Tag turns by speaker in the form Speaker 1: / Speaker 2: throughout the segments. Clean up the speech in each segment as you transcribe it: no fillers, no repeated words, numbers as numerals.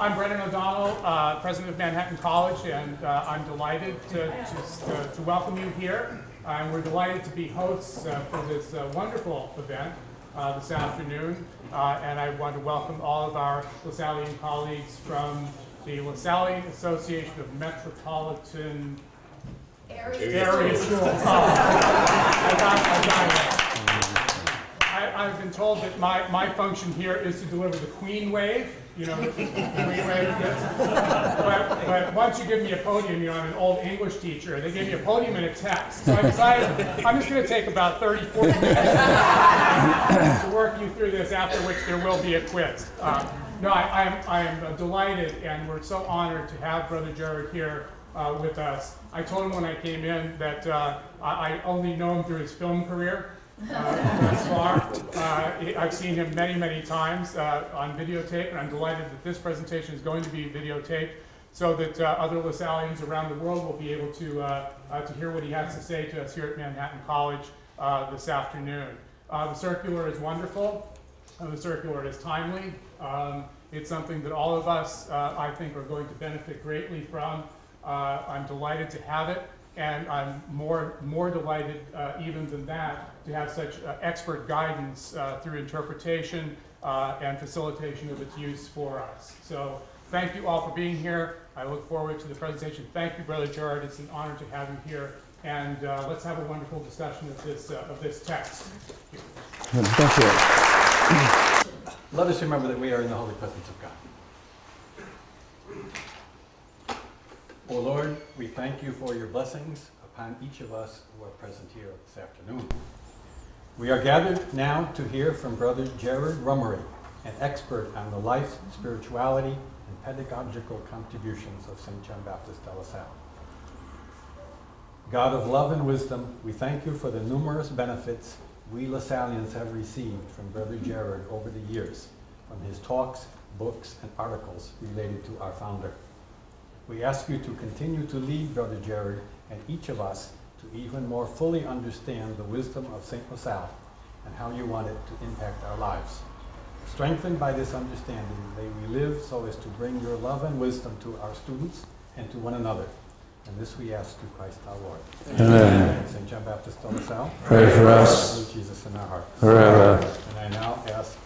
Speaker 1: I'm Brendan O'Donnell, president of Manhattan College, and I'm delighted to welcome you here. And we're delighted to be hosts for this wonderful event this afternoon. And I want to welcome all of our Lasallian colleagues from the Lasallian Association of Metropolitan Area Schools. I've been told that my function here is to deliver the Queen Wave. You know, the Queen Wave. But once you give me a podium, you know, I'm an old English teacher. They gave me a podium and a text. So I decided I'm just going to take about 30, 40 minutes to work you through this, after which there will be a quiz. No, I'm delighted, and we're so honored to have Brother Jared here with us. I told him when I came in that I only know him through his film career. Thus far. I've seen him many, many times on videotape, and I'm delighted that this presentation is going to be videotaped so that other Lasallians around the world will be able to hear what he has to say to us here at Manhattan College this afternoon. The circular is wonderful. The circular is timely. It's something that all of us, I think, are going to benefit greatly from. I'm delighted to have it. And I'm more delighted, even than that, to have such expert guidance through interpretation and facilitation of its use for us. So thank you all for being here. I look forward to the presentation. Thank you, Brother Jared. It's an honor to have you here. And let's have a wonderful discussion of this text.
Speaker 2: Thank you. Let us remember that we are in the holy presence of God. O Lord, we thank you for your blessings upon each of us who are present here this afternoon. We are gathered now to hear from Brother Jared Rummery, an expert on the life, spirituality, and pedagogical contributions of St. John Baptist de La Salle. God of love and wisdom, we thank you for the numerous benefits we Lasallians have received from Brother Jared over the years, from his talks, books, and articles related to our founder. We ask you to continue to lead Brother Jared and each of us to even more fully understand the wisdom of St. LaSalle and how you want it to impact our lives. Strengthened by this understanding, may we live so as to bring your love and wisdom to our students and to one another. And this we ask through Christ our Lord.
Speaker 3: Amen.
Speaker 2: St. John Baptist de La Salle,
Speaker 3: pray for us.
Speaker 2: Lord Jesus in our hearts.
Speaker 3: Forever.
Speaker 2: And I now ask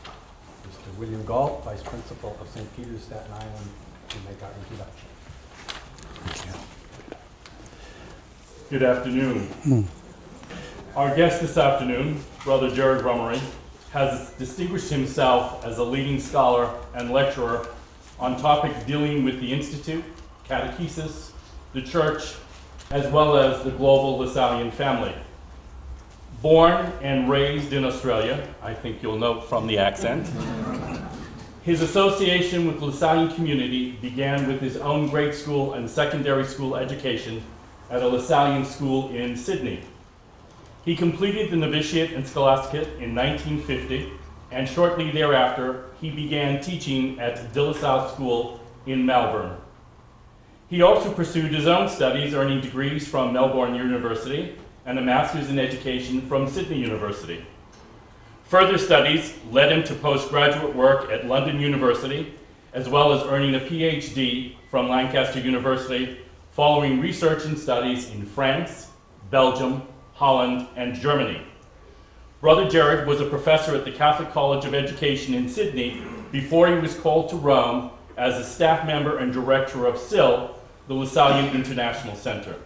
Speaker 2: Mr. William Galt, Vice Principal of St. Peter's, Staten Island, to make our introduction.
Speaker 4: Good afternoon. Our guest this afternoon, Brother Jared Rummery, has distinguished himself as a leading scholar and lecturer on topics dealing with the Institute, catechesis, the Church, as well as the global Lasallian family. Born and raised in Australia, I think you'll note from the accent, his association with the Lasallian community began with his own grade school and secondary school education at a Lasallian school in Sydney. He completed the novitiate and scholasticate in 1950, and shortly thereafter, he began teaching at De La Salle School in Melbourne. He also pursued his own studies, earning degrees from Melbourne University and a master's in education from Sydney University. Further studies led him to postgraduate work at London University, as well as earning a PhD from Lancaster University, following research and studies in France, Belgium, Holland, and Germany. Brother Jared was a professor at the Catholic College of Education in Sydney before he was called to Rome as a staff member and director of SIL, the Lasallian International Center.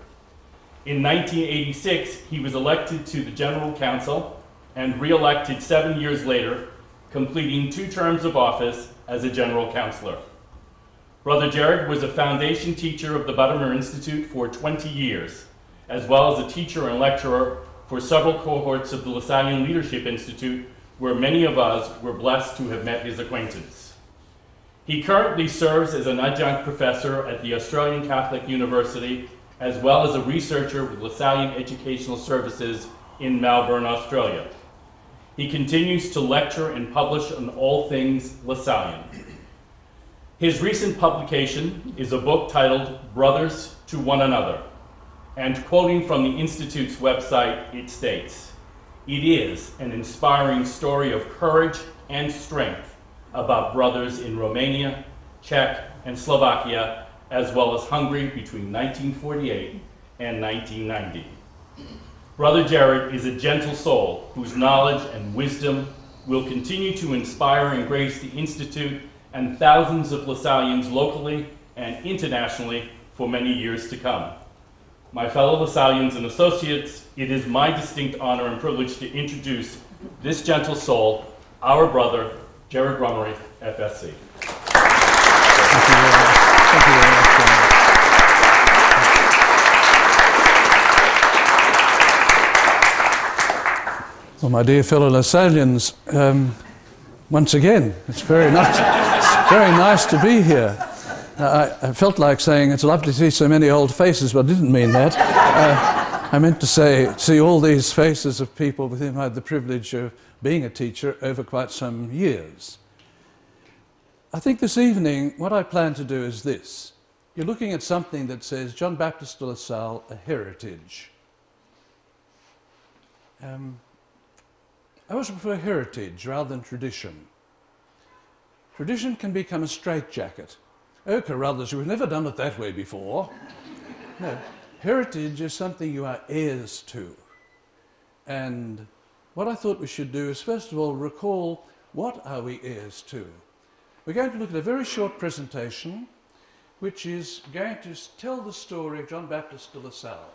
Speaker 4: In 1986, he was elected to the General Council and re-elected 7 years later, completing 2 terms of office as a General Counselor. Brother Jared was a foundation teacher of the Buttermer Institute for 20 years, as well as a teacher and lecturer for several cohorts of the Lasallian Leadership Institute, where many of us were blessed to have met his acquaintance. He currently serves as an adjunct professor at the Australian Catholic University, as well as a researcher with Lasallian Educational Services in Melbourne, Australia. He continues to lecture and publish on all things Lasallian. His recent publication is a book titled Brothers to One Another, and quoting from the Institute's website, it states, "It is an inspiring story of courage and strength about brothers in Romania, Czech, and Slovakia, as well as Hungary between 1948 and 1990. Brother Jared is a gentle soul whose knowledge and wisdom will continue to inspire and grace the Institute and thousands of LaSallians locally and internationally for many years to come. My fellow LaSallians and associates, it is my distinct honor and privilege to introduce this gentle soul, our brother, Jared Rummery, FSC.
Speaker 5: Thank you very much. Thank you very much, John. Well, my dear fellow LaSallians, once again, it's very nice to be here. I felt like saying it's lovely to see so many old faces, but I didn't mean that. I meant to say, see all these faces of people with whom I had the privilege of being a teacher over quite some years. I think this evening, what I plan to do is this. You're looking at something that says John Baptist de La Salle, a heritage. I always prefer heritage rather than tradition. Tradition can become a straitjacket. Oh, Carruthers, we've never done it that way before. No, heritage is something you are heirs to. And what I thought we should do is, first of all, recall what are we heirs to. We're going to look at a very short presentation which is going to tell the story of John Baptist de La Salle.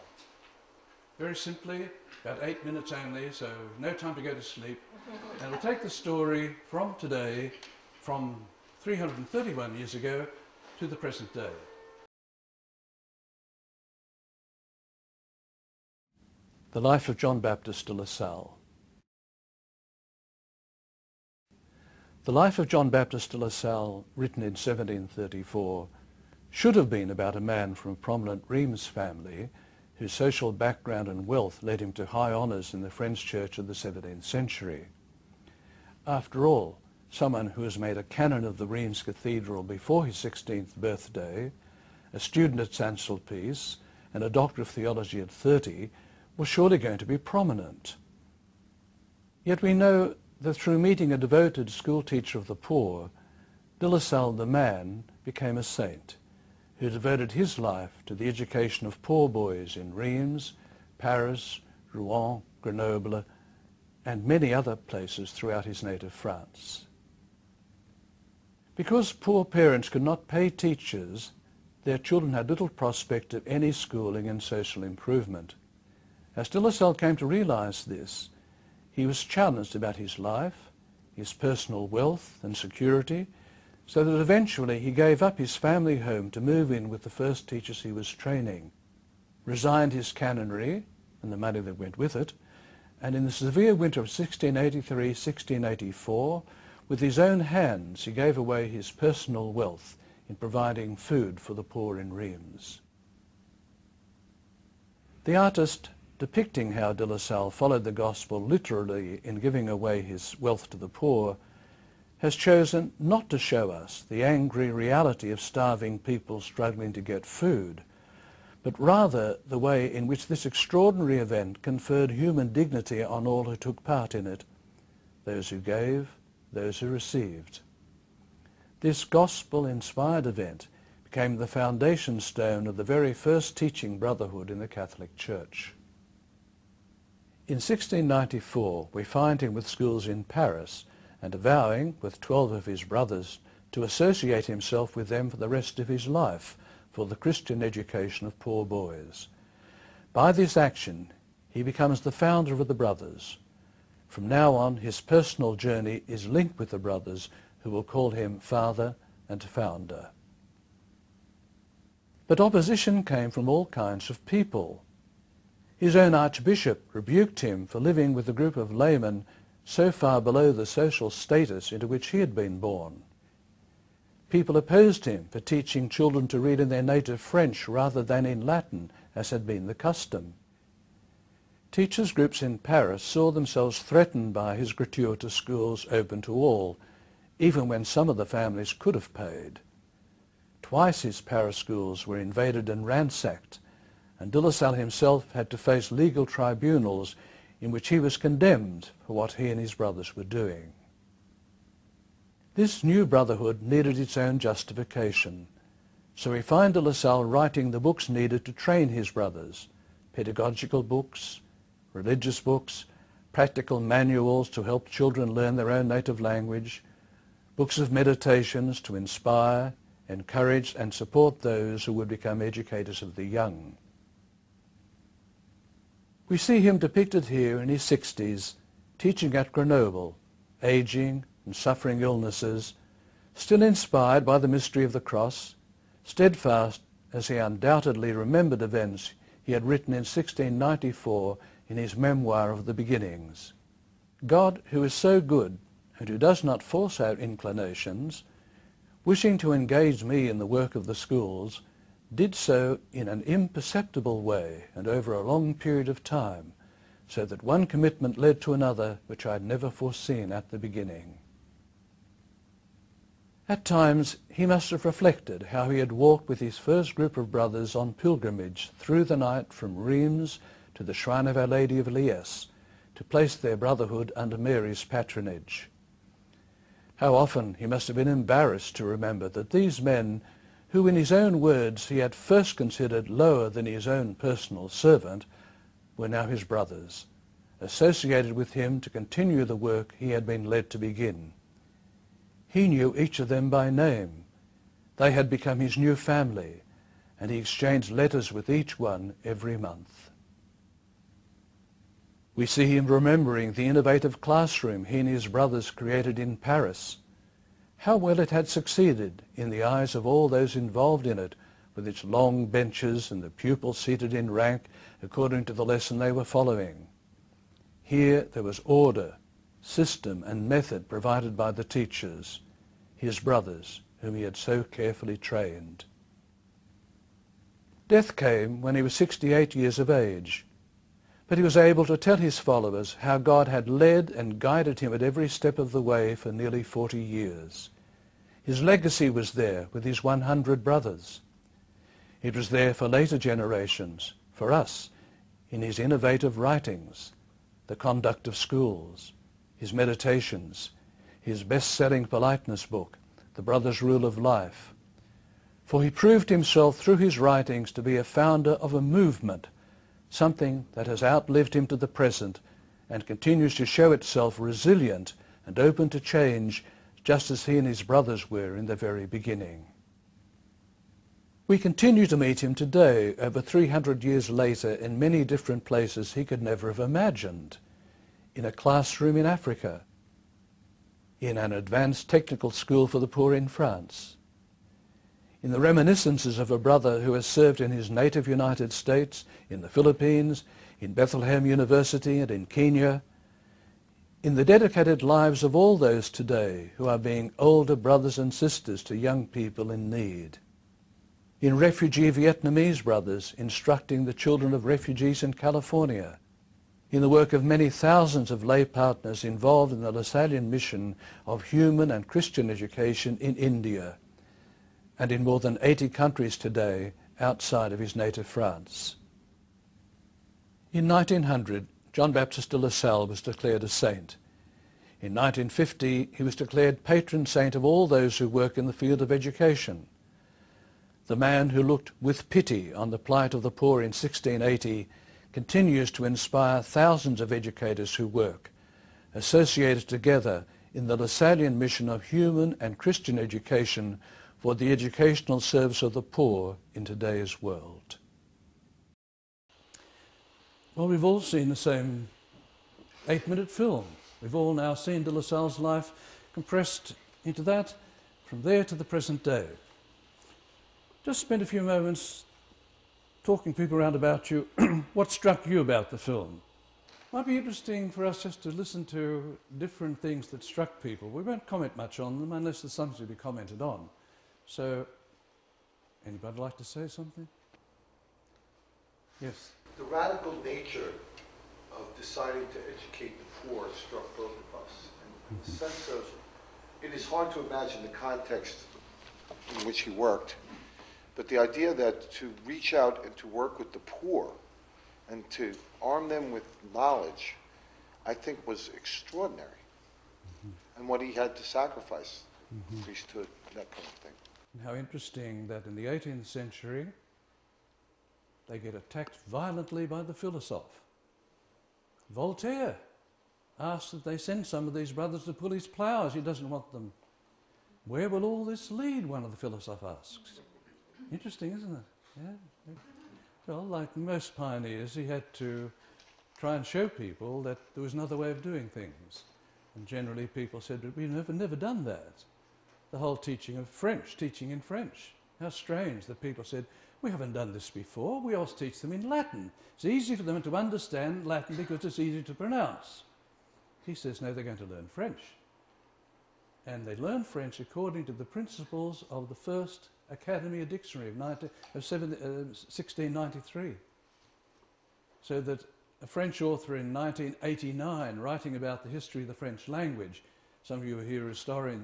Speaker 5: Very simply, about 8 minutes only, so no time to go to sleep. And we'll take the story from today, from 331 years ago, to the present day. The life of John Baptist de La Salle. The life of John Baptist de La Salle, written in 1734, should have been about a man from a prominent Reims family whose social background and wealth led him to high honours in the French church of the 17th century. After all, someone who was made a canon of the Reims Cathedral before his 16th birthday, a student at St. Sulpice, and a doctor of theology at 30, was surely going to be prominent. Yet we know that through meeting a devoted schoolteacher of the poor, de La Salle the man became a saint, who devoted his life to the education of poor boys in Reims, Paris, Rouen, Grenoble, and many other places throughout his native France. Because poor parents could not pay teachers, their children had little prospect of any schooling and social improvement. As de La Salle came to realize this, he was challenged about his life, his personal wealth and security, so that eventually he gave up his family home to move in with the first teachers he was training, resigned his canonry and the money that went with it, and in the severe winter of 1683-1684, with his own hands he gave away his personal wealth in providing food for the poor in Reims. The artist, depicting how de La Salle followed the gospel literally in giving away his wealth to the poor, has chosen not to show us the angry reality of starving people struggling to get food, but rather the way in which this extraordinary event conferred human dignity on all who took part in it, those who gave, those who received. This gospel-inspired event became the foundation stone of the very first teaching brotherhood in the Catholic Church. In 1694, we find him with schools in Paris and vowing, with 12 of his brothers, to associate himself with them for the rest of his life for the Christian education of poor boys. By this action, he becomes the founder of the brothers. From now on, his personal journey is linked with the brothers, who will call him father and founder. But opposition came from all kinds of people. His own archbishop rebuked him for living with a group of laymen so far below the social status into which he had been born. People opposed him for teaching children to read in their native French rather than in Latin, as had been the custom. Teachers' groups in Paris saw themselves threatened by his gratuitous schools open to all, even when some of the families could have paid. Twice his Paris schools were invaded and ransacked, and de La Salle himself had to face legal tribunals in which he was condemned for what he and his brothers were doing. This new brotherhood needed its own justification. So we find de La Salle writing the books needed to train his brothers: pedagogical books, religious books, practical manuals to help children learn their own native language, books of meditations to inspire, encourage and support those who would become educators of the young. We see him depicted here in his 60s, teaching at Grenoble, aging and suffering illnesses, still inspired by the mystery of the cross, steadfast as he undoubtedly remembered events he had written in 1694 in his memoir of the beginnings. God, who is so good and who does not force our inclinations, wishing to engage me in the work of the schools, did so in an imperceptible way and over a long period of time, so that one commitment led to another which I had never foreseen at the beginning. At times he must have reflected how he had walked with his first group of brothers on pilgrimage through the night from Reims to the shrine of Our Lady of Liesse to place their brotherhood under Mary's patronage. How often he must have been embarrassed to remember that these men, who in his own words he had first considered lower than his own personal servant, were now his brothers, associated with him to continue the work he had been led to begin. He knew each of them by name. They had become his new family, and he exchanged letters with each one every month. We see him remembering the innovative classroom he and his brothers created in Paris. How well it had succeeded in the eyes of all those involved in it, with its long benches and the pupils seated in rank according to the lesson they were following. Here there was order, system and method provided by the teachers, his brothers, whom he had so carefully trained. Death came when he was 68 years of age, but he was able to tell his followers how God had led and guided him at every step of the way for nearly 40 years. His legacy was there with his 100 brothers. It was there for later generations, for us, in his innovative writings, the conduct of schools, his meditations, his best-selling politeness book, The Brother's Rule of Life. For he proved himself through his writings to be a founder of a movement, something that has outlived him to the present and continues to show itself resilient and open to change, just as he and his brothers were in the very beginning. We continue to meet him today, over 300 years later, in many different places he could never have imagined. In a classroom in Africa, in an advanced technical school for the poor in France, in the reminiscences of a brother who has served in his native United States, in the Philippines, in Bethlehem University and in Kenya, in the dedicated lives of all those today who are being older brothers and sisters to young people in need, in refugee Vietnamese brothers instructing the children of refugees in California, in the work of many thousands of lay partners involved in the Lasallian mission of human and Christian education in India, and in more than 80 countries today outside of his native France. In 1900, John Baptist de La Salle was declared a saint. In 1950, he was declared patron saint of all those who work in the field of education. The man who looked with pity on the plight of the poor in 1680 continues to inspire thousands of educators who work, associated together in the Lasallian mission of human and Christian education for the educational service of the poor in today's world. Well, we've all seen the same 8-minute film. We've all now seen de La Salle's life compressed into that, from there to the present day. Just spend a few moments talking to people around about you. What struck you about the film? Might be interesting for us just to listen to different things that struck people. We won't comment much on them unless there's something to be commented on. So, anybody like to say something? Yes.
Speaker 6: The radical nature of deciding to educate the poor struck both of us. And the sense of, it is hard to imagine the context in which he worked, but the idea that to reach out and to work with the poor and to arm them with knowledge, I think was extraordinary. And what he had to sacrifice priesthood, that kind of thing.
Speaker 5: And how interesting that in the 18th century they get attacked violently by the philosophe. Voltaire asked that they send some of these brothers to pull his ploughs. He doesn't want them. Where will all this lead, one of the philosophes asks. Interesting, isn't it? Yeah. Well, like most pioneers, he had to try and show people that there was another way of doing things. And generally people said, but we've never done that. The whole teaching of French, teaching in French. How strange that people said, we haven't done this before, we always teach them in Latin. It's easy for them to understand Latin because it's easy to pronounce. He says, no, they're going to learn French. And they learn French according to the principles of the first Academy of Dictionary of 1693. So that a French author in 1989, writing about the history of the French language, some of you who are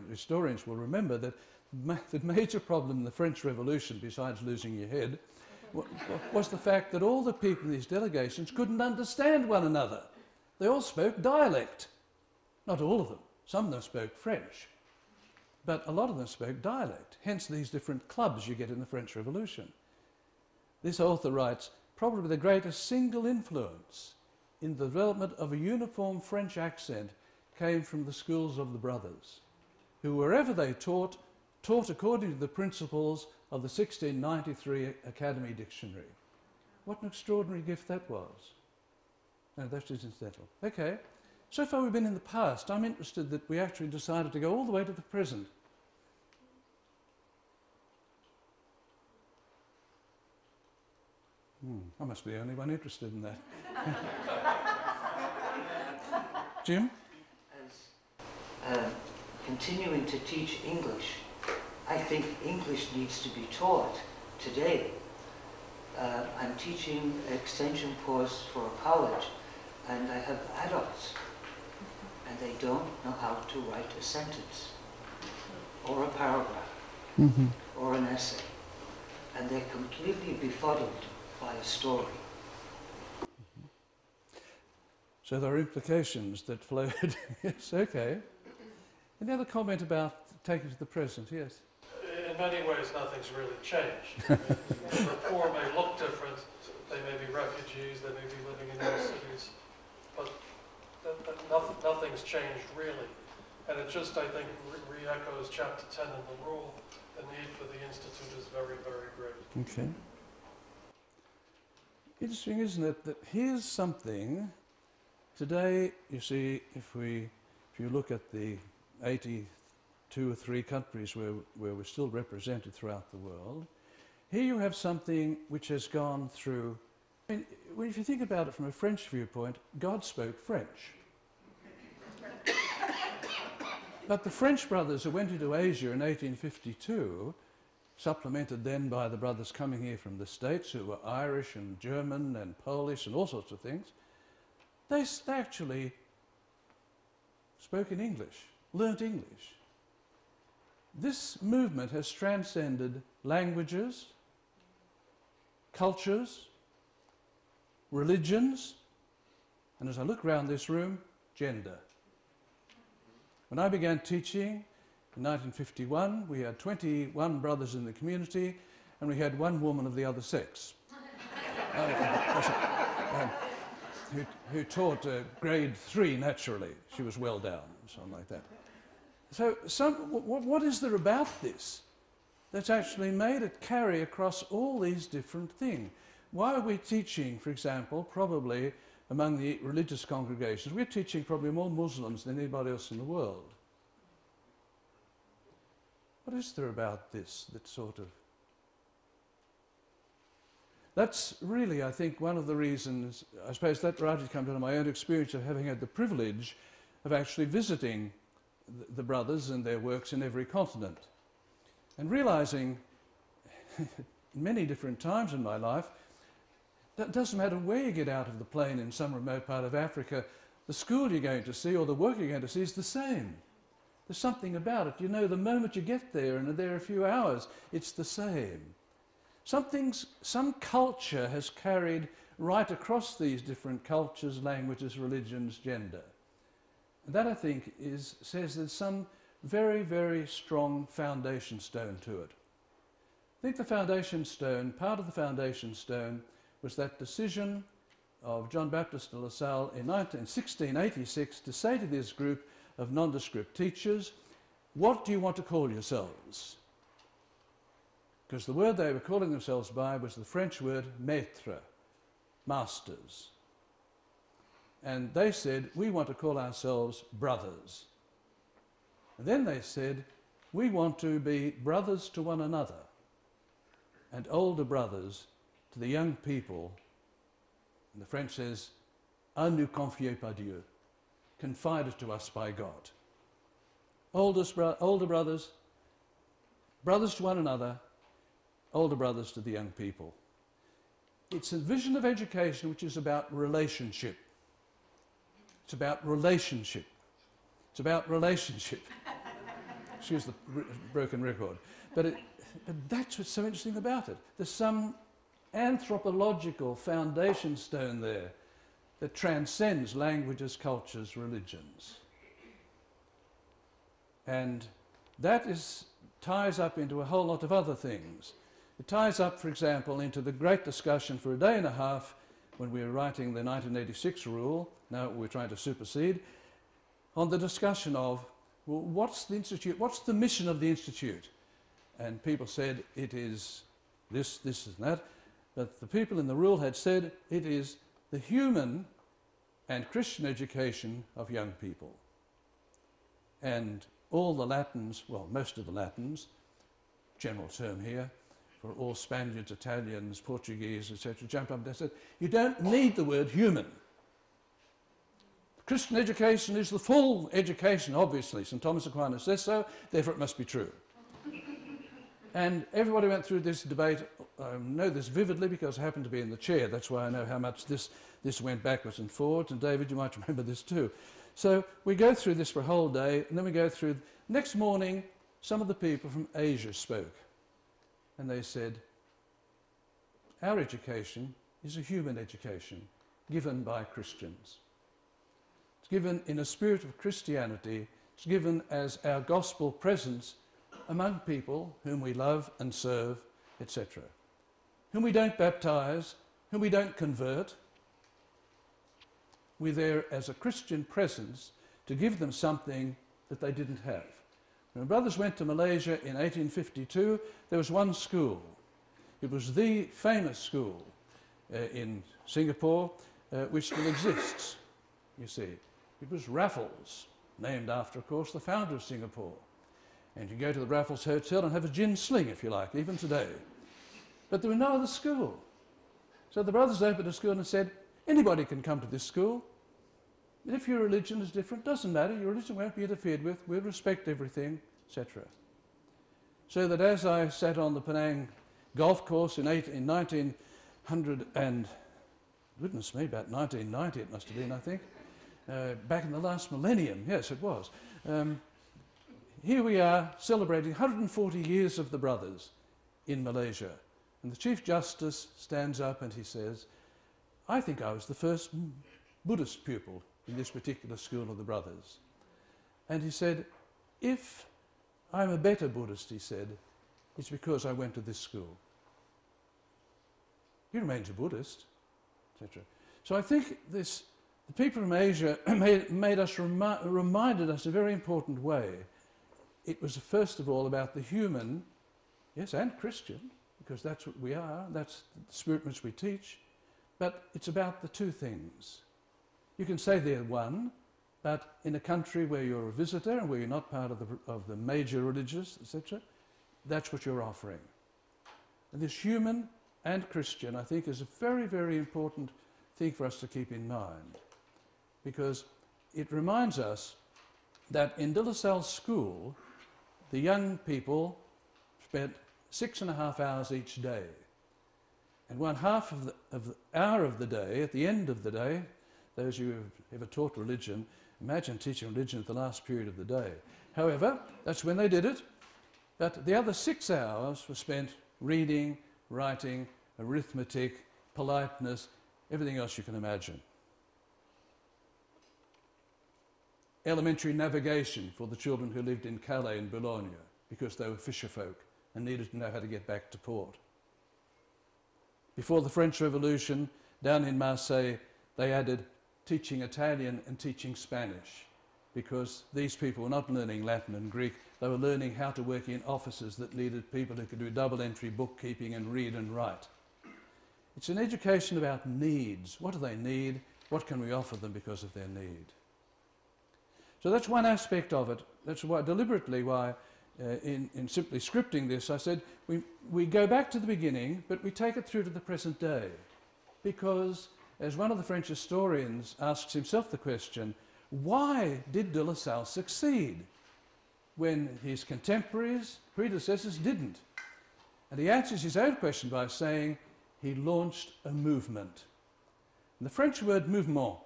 Speaker 5: historians will remember that the major problem in the French Revolution, besides losing your head, was the fact that all the people in these delegations couldn't understand one another. They all spoke dialect. Not all of them. Some of them spoke French. But a lot of them spoke dialect, hence these different clubs you get in the French Revolution. This author writes, probably the greatest single influence in the development of a uniform French accent came from the schools of the brothers, who wherever they taught according to the principles of the 1693 Academy Dictionary. What an extraordinary gift that was. No, that's just incidental. Okay. So far we've been in the past. I'm interested that we actually decided to go all the way to the present. I must be the only one interested in that. Jim?
Speaker 7: As continuing to teach English, I think English needs to be taught today. I'm teaching an extension course for a college, and I have adults, and they don't know how to write a sentence, or a paragraph, or an essay, and they're completely befuddled by a story.
Speaker 5: So there are implications that flowed. Yes, okay. Any other comment about taking to the present? Yes.
Speaker 8: In many ways, nothing's really changed. I mean, the poor may look different. They may be refugees. They may be living in inner cities, but nothing's changed really. And it just, I think, re-echoes Chapter 10 in the rule. The need for the institute is very, very great.
Speaker 5: Okay. Interesting, isn't it, that here's something. Today, you see, if you look at the 82 or 3 countries where we're still represented throughout the world, here you have something which has gone through. I mean, if you think about it from a French viewpoint, God spoke French. But the French brothers who went into Asia in 1852, supplemented then by the brothers coming here from the States who were Irish and German and Polish and all sorts of things, they actually spoke in English, learnt English. This movement has transcended languages, cultures, religions, and as I look around this room, gender. When I began teaching in 1951, we had 21 brothers in the community, and we had 1 woman of the other sex. Who taught grade 3 naturally. She was well down, something like that. So what is there about this that's actually made it carry across all these different things? Why are we teaching, for example, probably among the religious congregations, we're teaching probably more Muslims than anybody else in the world. What is there about this that sort of... That's really, I think, one of the reasons, I suppose that largely comes out of my own experience of having had the privilege of actually visiting the brothers and their works in every continent. And realizing many different times in my life, that doesn't matter where you get out of the plane in some remote part of Africa, the school you're going to see or the work you're going to see is the same. There's something about it. You know, the moment you get there and are there a few hours, it's the same. Some culture has carried right across these different cultures, languages, religions, gender. And that, I think, says there's some very, very strong foundation stone to it. I think the foundation stone, part of the foundation stone, was that decision of John Baptist de La Salle in 1686 to say to this group of nondescript teachers, what do you want to call yourselves? Because the word they were calling themselves by was the French word maître, masters. And they said, we want to call ourselves brothers. And then they said, we want to be brothers to one another and older brothers to the young people. And the French says, à nous confier par Dieu, confided to us by God. Older brothers, brothers to one another, older brothers to the young people. It's a vision of education which is about relationship. It's about relationship. It's about relationship. Excuse the broken record. But that's what's so interesting about it. There's some anthropological foundation stone there that transcends languages, cultures, religions. And that ties up into a whole lot of other things. It ties up, for example, into the great discussion for a day and a half when we were writing the 1986 rule, now we're trying to supersede, on the discussion of, well, what's the Institute, what's the mission of the Institute? And people said it is this, this and that, but the people in the rule had said it is the human and Christian education of young people. And all the Latins, well, most of the Latins, general term here, for all Spaniards, Italians, Portuguese, etc., jumped up and said, you don't need the word human. Christian education is the full education, obviously. St. Thomas Aquinas says so, therefore it must be true. And everybody went through this debate. I know this vividly because I happened to be in the chair. That's why I know how much this went backwards and forwards. And David, you might remember this too. So we go through this for a whole day, and then we go through. Next morning, some of the people from Asia spoke. And they said, our education is a human education given by Christians. It's given in a spirit of Christianity. It's given as our gospel presence among people whom we love and serve, etc. Whom we don't baptize, whom we don't convert. We're there as a Christian presence to give them something that they didn't have. When my brothers went to Malaysia in 1852, there was one school. It was the famous school in Singapore, which still exists, you see. It was Raffles, named after, of course, the founder of Singapore. And you can go to the Raffles Hotel and have a gin sling, if you like, even today. But there was no other school. So the brothers opened a school and said, anybody can come to this school. And if your religion is different, doesn't matter, your religion won't be interfered with, we'll respect everything, etc. So that as I sat on the Penang golf course in 1900 and, goodness me, about 1990 it must have been, I think, back in the last millennium, yes it was. Here we are celebrating 140 years of the brothers in Malaysia. And the Chief Justice stands up and he says, I think I was the first Buddhist pupil in this particular school of the brothers. And he said, if I'm a better Buddhist, he said, it's because I went to this school. He remains a Buddhist, etc. So I think the people from Asia reminded us in a very important way. It was first of all about the human, yes, and Christian, because that's what we are, that's the spirit which we teach, but it's about the two things. You can say they're one, but in a country where you're a visitor and where you're not part of the major religious, etc., that's what you're offering. And this human and Christian, I think, is a very, very important thing for us to keep in mind, because it reminds us that in De La Salle's school, the young people spent 6.5 hours each day. And one half of the hour of the day, at the end of the day, those who have ever taught religion, imagine teaching religion at the last period of the day. However, that's when they did it. But the other 6 hours were spent reading, writing, arithmetic, politeness, everything else you can imagine. elementary navigation for the children who lived in Calais and Boulogne because they were fisher folk and needed to know how to get back to port. Before the French Revolution, down in Marseille, they added teaching Italian and teaching Spanish because these people were not learning Latin and Greek, they were learning how to work in offices that needed people who could do double entry bookkeeping and read and write. It's an education about needs. What do they need? What can we offer them because of their need? So that's one aspect of it. That's why, deliberately why, in simply scripting this, I said we go back to the beginning, but we take it through to the present day. Because, as one of the French historians asks himself the question, why did de La Salle succeed when his contemporaries, predecessors, didn't? And he answers his own question by saying he launched a movement. And the French word mouvement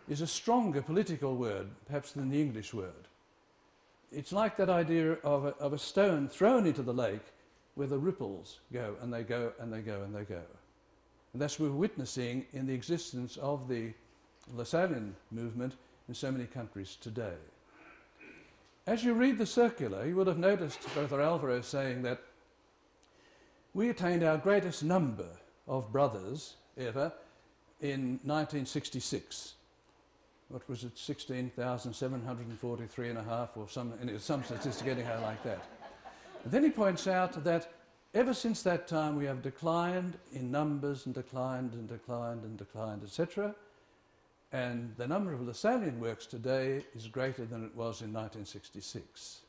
Speaker 5: is a stronger political word, perhaps, than the English word. It's like that idea of a stone thrown into the lake where the ripples go and they go and they go and they go. And that's what we're witnessing in the existence of the Lasallian movement in so many countries today. As you read the circular, you will have noticed Brother Alvaro saying that we attained our greatest number of brothers ever in 1966. What was it, 16,743 and a half or some statistic anyhow like that. And then he points out that ever since that time we have declined in numbers and declined and declined and declined, etc. And the number of Lasallian works today is greater than it was in 1966.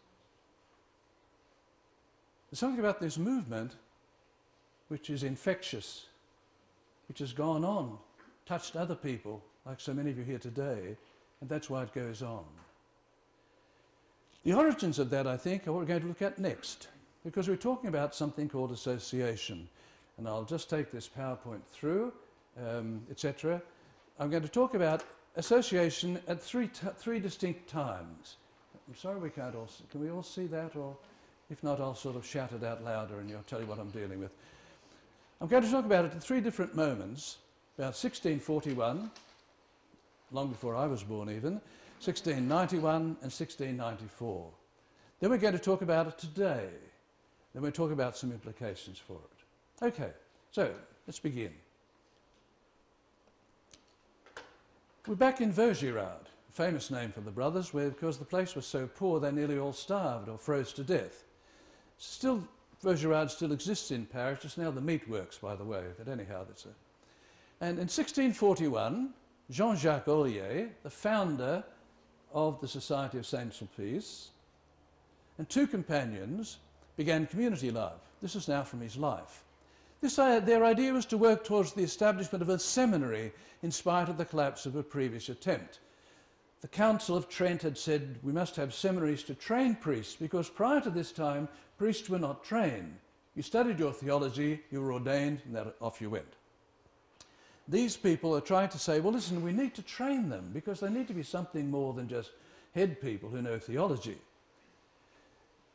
Speaker 5: There's something about this movement which is infectious, which has gone on, touched other people, like so many of you here today, and that's why it goes on. The origins of that, I think, are what we're going to look at next, because we're talking about something called association. And I'll just take this PowerPoint through, etc. I'm going to talk about association at three distinct times. I'm sorry we can't all see. Can we all see that? Or if not, I'll sort of shout it out louder and I'll tell you what I'm dealing with. I'm going to talk about it at three different moments. About 1641, long before I was born even, 1691 and 1694. Then we're going to talk about it today. Then we'll talk about some implications for it. Okay, so let's begin. We're back in Vaugirard, a famous name for the brothers, where because the place was so poor they nearly all starved or froze to death. Still, Vaugirard still exists in Paris, just now the meat works, by the way, but anyhow, that's it. And in 1641, Jean-Jacques Ollier, the founder of the Society of Saint-Sulpice, and two companions began community life. This is now from his life. Their idea was to work towards the establishment of a seminary in spite of the collapse of a previous attempt. The Council of Trent had said we must have seminaries to train priests because prior to this time priests were not trained. You studied your theology, you were ordained, and off you went. These people are trying to say, well, listen, we need to train them because they need to be something more than just head people who know theology.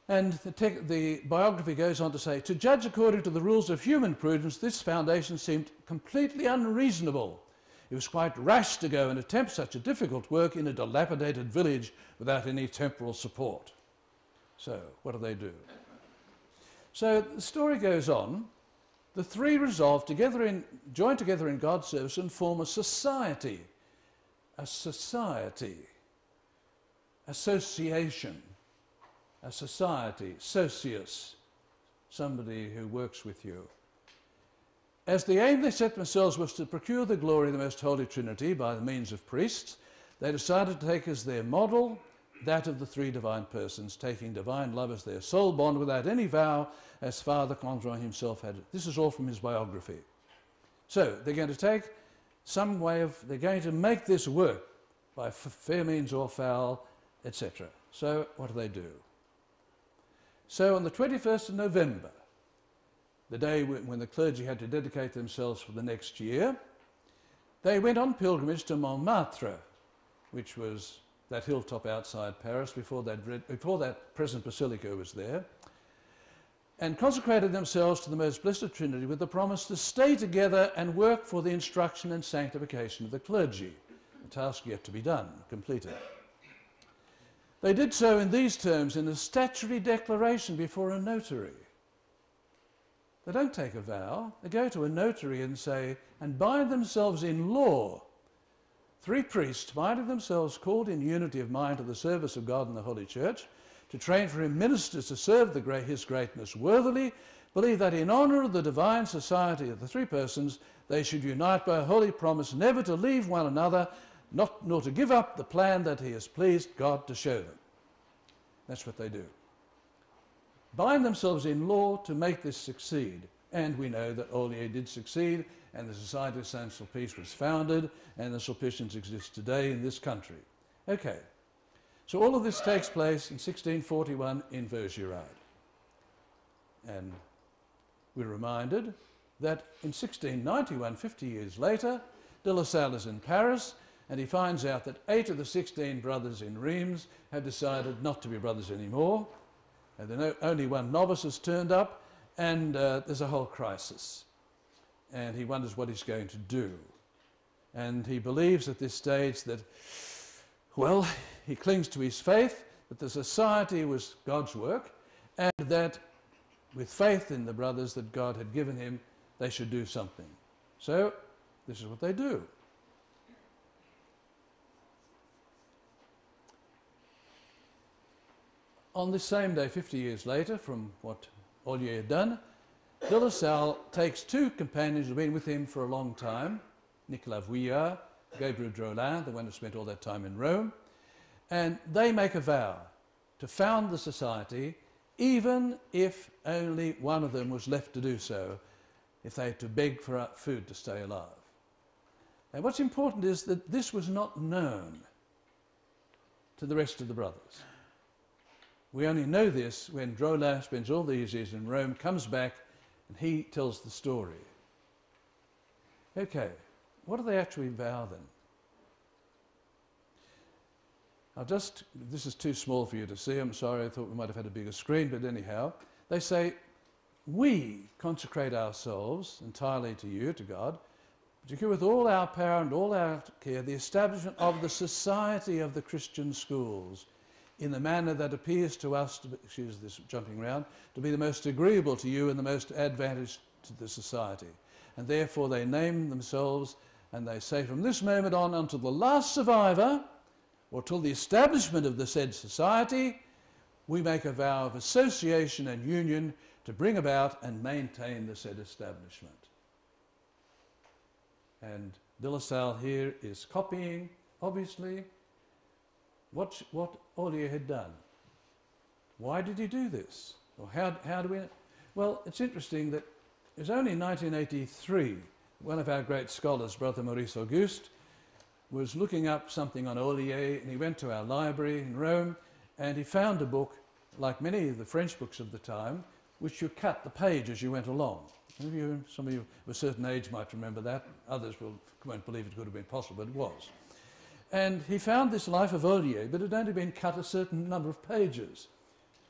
Speaker 5: And the biography goes on to say, to judge according to the rules of human prudence, this foundation seemed completely unreasonable. It was quite rash to go and attempt such a difficult work in a dilapidated village without any temporal support. So, what do? So, the story goes on. The three resolve join together in God's service and form a society. A society. Association. A society. Socius. Somebody who works with you. As the aim they set themselves was to procure the glory of the Most Holy Trinity by the means of priests, they decided to take as their model that of the three divine persons, taking divine love as their sole bond without any vow, as Father Condron himself had. This is all from his biography. So they're going to take some way they're going to make this work by fair means or foul, etc. So what do? So on the 21st of November, the day when the clergy had to dedicate themselves for the next year, they went on pilgrimage to Montmartre, which was that hilltop outside Paris before that present basilica was there, and consecrated themselves to the Most Blessed Trinity with the promise to stay together and work for the instruction and sanctification of the clergy, a task yet to be done, completed. They did so in these terms in a statutory declaration before a notary. They don't take a vow. They go to a notary and say, and bind themselves in law. 3 priests binding themselves, called in unity of mind to the service of God and the Holy Church, to train for him ministers to serve his greatness worthily, believe that in honour of the divine society of the 3 persons, they should unite by a holy promise never to leave one another, nor to give up the plan that he has pleased God to show them. That's what they do. Bind themselves in law to make this succeed. And we know that Ollier did succeed, and the Society of Saint-Sulpice was founded, and the Sulpicians exist today in this country. Okay, so all of this takes place in 1641 in Vaugirard. And we're reminded that in 1691, 50 years later, de La Salle is in Paris, and he finds out that 8 of the 16 brothers in Reims have decided not to be brothers anymore, and only one novice has turned up, and there's a whole crisis. And he wonders what he's going to do. And he believes at this stage that, well, he clings to his faith, that the society was God's work, and that with faith in the brothers that God had given him, they should do something. So, this is what they do. On this same day, 50 years later, from what Ollier had done, de La Salle takes 2 companions who have been with him for a long time, Nicolas Vuillard, Gabriel Drolin, the one who spent all that time in Rome, and they make a vow to found the society, even if only one of them was left to do so, if they had to beg for food to stay alive. And what's important is that this was not known to the rest of the brothers. We only know this when Drolin spends all these years in Rome, comes back, and he tells the story. Okay, what do they actually vow then? This is too small for you to see, I'm sorry, I thought we might have had a bigger screen, but anyhow, they say, we consecrate ourselves entirely to you, to God, particularly with all our power and all our care, the establishment of the society of the Christian schools, in the manner that appears to us, excuse this jumping round, to be the most agreeable to you and the most advantageous to the society. And therefore they name themselves and they say, from this moment on until the last survivor, or till the establishment of the said society, we make a vow of association and union to bring about and maintain the said establishment. And de La Salle here is copying, obviously, what Ollier had done. Why did he do this? Or how do we... Well, it's interesting that it was only in 1983 one of our great scholars, Brother Maurice Auguste, was looking up something on Ollier, and he went to our library in Rome, and he found a book, like many of the French books of the time, which you cut the page as you went along. Some of you of a certain age might remember that. Others won't believe it could have been possible, but it was. And he found this Life of Ollier, but it had only been cut a certain number of pages.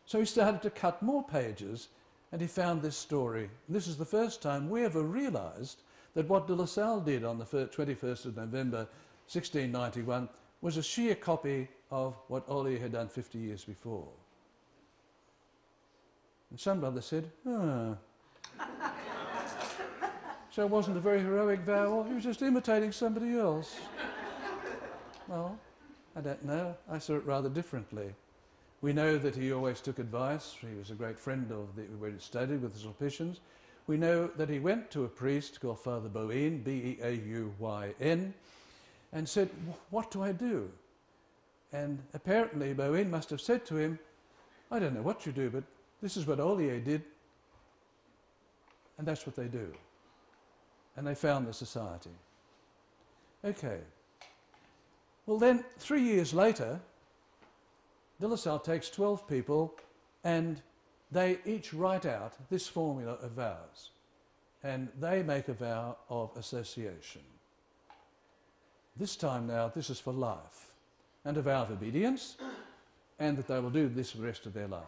Speaker 5: So he started to cut more pages, and he found this story. And this is the first time we ever realised that what de La Salle did on the 21st of November 1691 was a sheer copy of what Ollier had done 50 years before. And some brother said, so it wasn't a very heroic vow, he was just imitating somebody else. Well, I don't know. I saw it rather differently. We know that he always took advice. He was a great friend of where he studied with the Sulpicians. We know that he went to a priest called Father Beauyn, B-E-A-U-Y-N, and said, what do I do? And apparently Beauyn must have said to him, I don't know what you do, but this is what Ollier did, and that's what they do. And they found the society. Okay. Well then, 3 years later, de La Salle takes 12 people and they each write out this formula of vows. And they make a vow of association. This time now, this is for life. And a vow of obedience, and that they will do this for the rest of their lives.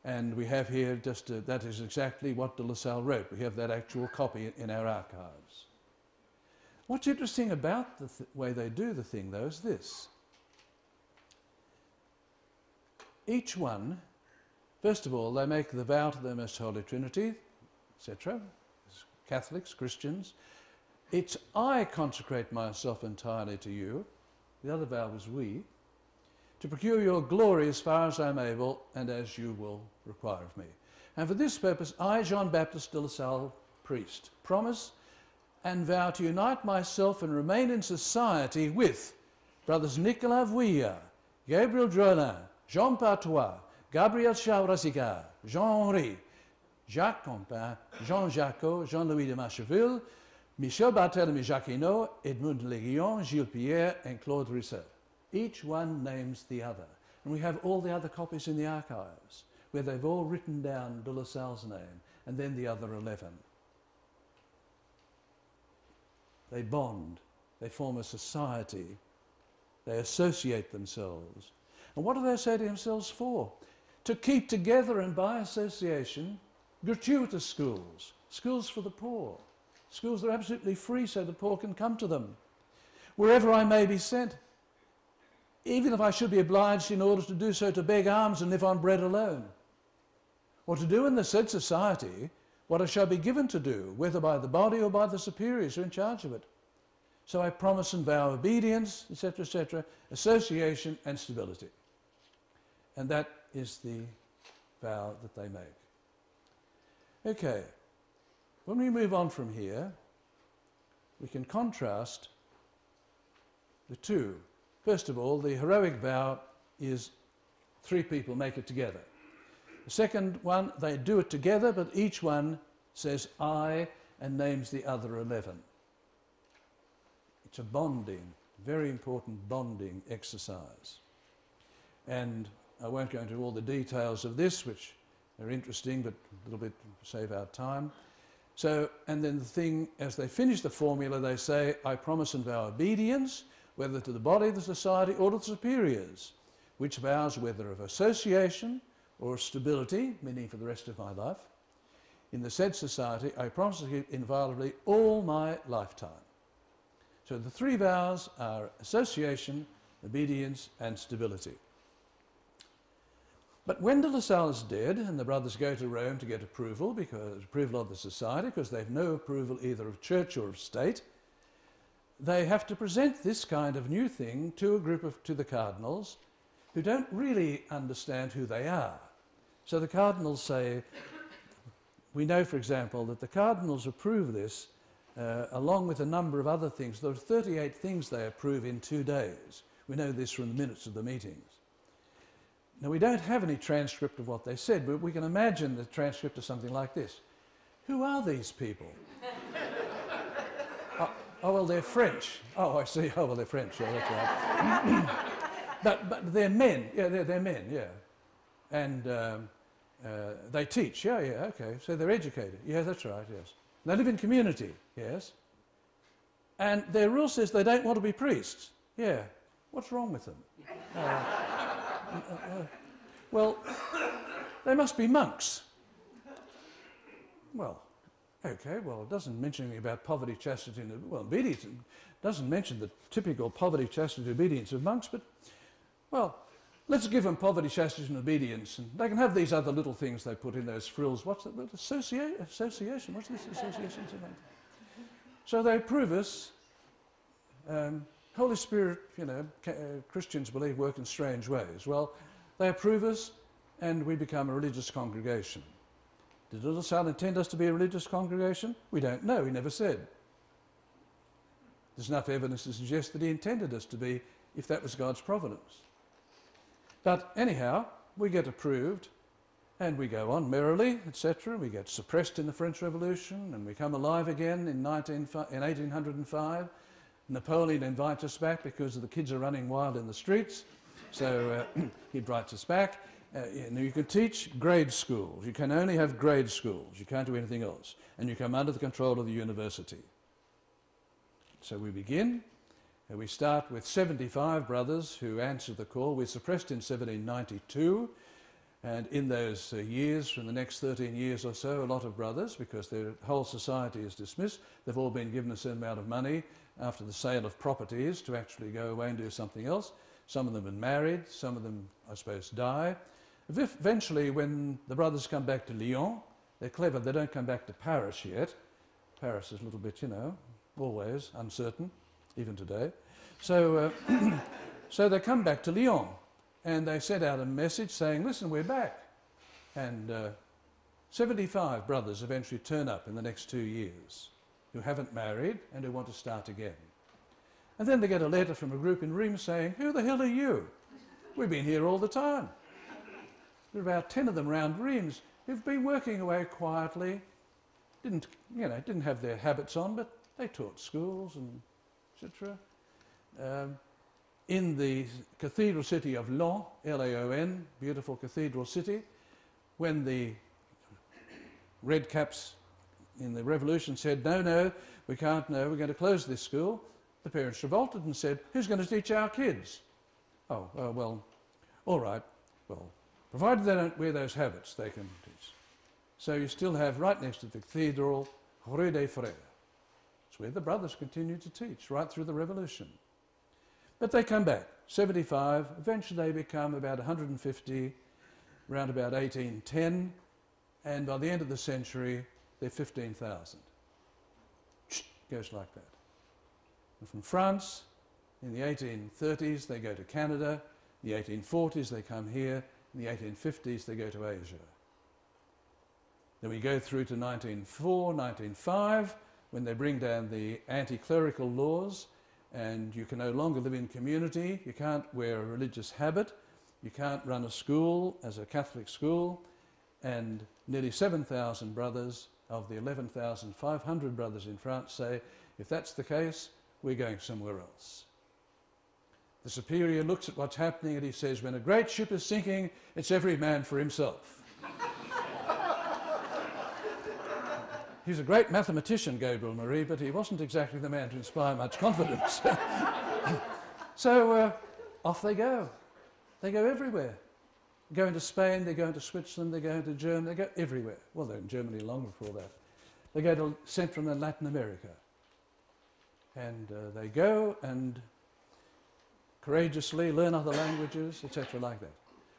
Speaker 5: And we have here that is exactly what de La Salle wrote. We have that actual copy in our archives. What's interesting about the way they do the thing, though, is this. each one, first of all, they make the vow to the Most Holy Trinity, etc., Catholics, Christians. It's I consecrate myself entirely to you. The other vow was we. To procure your glory as far as I am able and as you will require of me. And for this purpose, I, John Baptist de La Salle, priest, promise and vow to unite myself and remain in society with brothers Nicolas Vuillat, Gabriel Drolin, Jean Patois, Gabriel Chabrasica, Jean-Henri, Jacques Compin, Jean Jacot, Jean-Louis de Macheville, Michel Barthélemy Jacquinot, Edmund Léguillon, Gilles Pierre, and Claude Risset. Each one names the other. And we have all the other copies in the archives, where they've all written down de La Salle's name, and then the other 11. They bond, they form a society, they associate themselves. And what do they associate themselves for? To keep together and by association gratuitous schools, schools for the poor, schools that are absolutely free so the poor can come to them. Wherever I may be sent, even if I should be obliged in order to do so to beg alms and live on bread alone, or to do in the said society what I shall be given to do, whether by the body or by the superiors who are in charge of it. So I promise and vow obedience, etc., association and stability. And that is the vow that they make. Okay, when we move on from here, we can contrast the two. First of all, the heroic vow is 3 people make it together. The second one, they do it together, but each one says I and names the other 11. It's a bonding, very important bonding exercise. And I won't go into all the details of this, which are interesting, but a little bit to save our time. So, and then the thing, as they finish the formula, they say, I promise and vow obedience, whether to the body of the society or to the superiors, which vows whether of association or of stability, meaning for the rest of my life, in the said society, I promise to keep inviolably all my lifetime. So the 3 vows are association, obedience, and stability. But when de La Salle is dead and the brothers go to Rome to get approval of the society, because they have no approval either of church or of state, they have to present this kind of new thing to the cardinals who don't really understand who they are. So the cardinals say, we know, for example, that the cardinals approve this along with a number of other things. There are 38 things they approve in 2 days. We know this from the minutes of the meetings. Now, we don't have any transcript of what they said, but we can imagine the transcript of something like this. Who are these people? Oh, well, they're French. Oh, I see. Oh, well, they're French. Yeah, that's right. but they're men. Yeah, they're men, yeah. And they teach. Yeah, okay. So they're educated. Yeah, that's right, yes. They live in community. Yes. And their rule says they don't want to be priests. Yeah. What's wrong with them? Well, they must be monks. Well, okay, well, it doesn't mention anything about poverty, chastity, and obedience. It doesn't mention the typical poverty, chastity, obedience of monks, but, well, let's give them poverty, chastity, and obedience, and they can have these other little things they put in those frills. What's that? Association? What's this association? So they approve us. Holy Spirit, Christians believe work in strange ways. Well, they approve us and we become a religious congregation. Did de La Salle intend us to be a religious congregation? We don't know, he never said. There's enough evidence to suggest that he intended us to be, if that was God's providence. But anyhow, we get approved and we go on merrily, etc. We get suppressed in the French Revolution and we come alive again in 1805. Napoleon invites us back because the kids are running wild in the streets. So he invites us back. You can teach grade schools. You can only have grade schools. You can't do anything else. And you come under the control of the university. So we begin. We start with 75 brothers who answer the call. We're suppressed in 1792. And in those years, from the next 13 years or so, a lot of brothers, because their whole society is dismissed, they've all been given a certain amount of money after the sale of properties to actually go away and do something else. Some of them have been married, some of them, I suppose, die. Eventually, when the brothers come back to Lyon, they're clever, they don't come back to Paris yet. Paris is a little bit, you know, always uncertain, even today. So, so they come back to Lyon, and they sent out a message saying, listen, we're back. And 75 brothers eventually turn up in the next 2 years who haven't married and who want to start again. And then they get a letter from a group in Reims saying, who the hell are you? We've been here all the time. There are about 10 of them around Reims who've been working away quietly, didn't have their habits on, but they taught schools and etc. In the cathedral city of Laon, L-A-O-N, beautiful cathedral city, when the red caps in the revolution said, no, we can't, no, we're going to close this school, the parents revolted and said, who's going to teach our kids? Oh, well, all right, well, provided they don't wear those habits, they can teach. So you still have, right next to the cathedral, Rue des Frères. It's where the brothers continued to teach, right through the revolution. But they come back, 75, eventually they become about 150, around about 1810, and by the end of the century, they're 15,000. Goes like that. And from France, in the 1830s, they go to Canada. In the 1840s, they come here. In the 1850s, they go to Asia. Then we go through to 1904, 1905, when they bring down the anti-clerical laws, and you can no longer live in community, you can't wear a religious habit, you can't run a school as a Catholic school, and nearly 7,000 brothers of the 11,500 brothers in France say, if that's the case, we're going somewhere else. The superior looks at what's happening and he says, when a great ship is sinking, it's every man for himself. He's a great mathematician, Gabriel Marie, but he wasn't exactly the man to inspire much confidence. So off they go. They go everywhere. They go into Spain, they go into Switzerland, they go into Germany, they go everywhere. Well, they're in Germany long before that. They go to Central and Latin America. And they go and courageously learn other languages, etc. like that.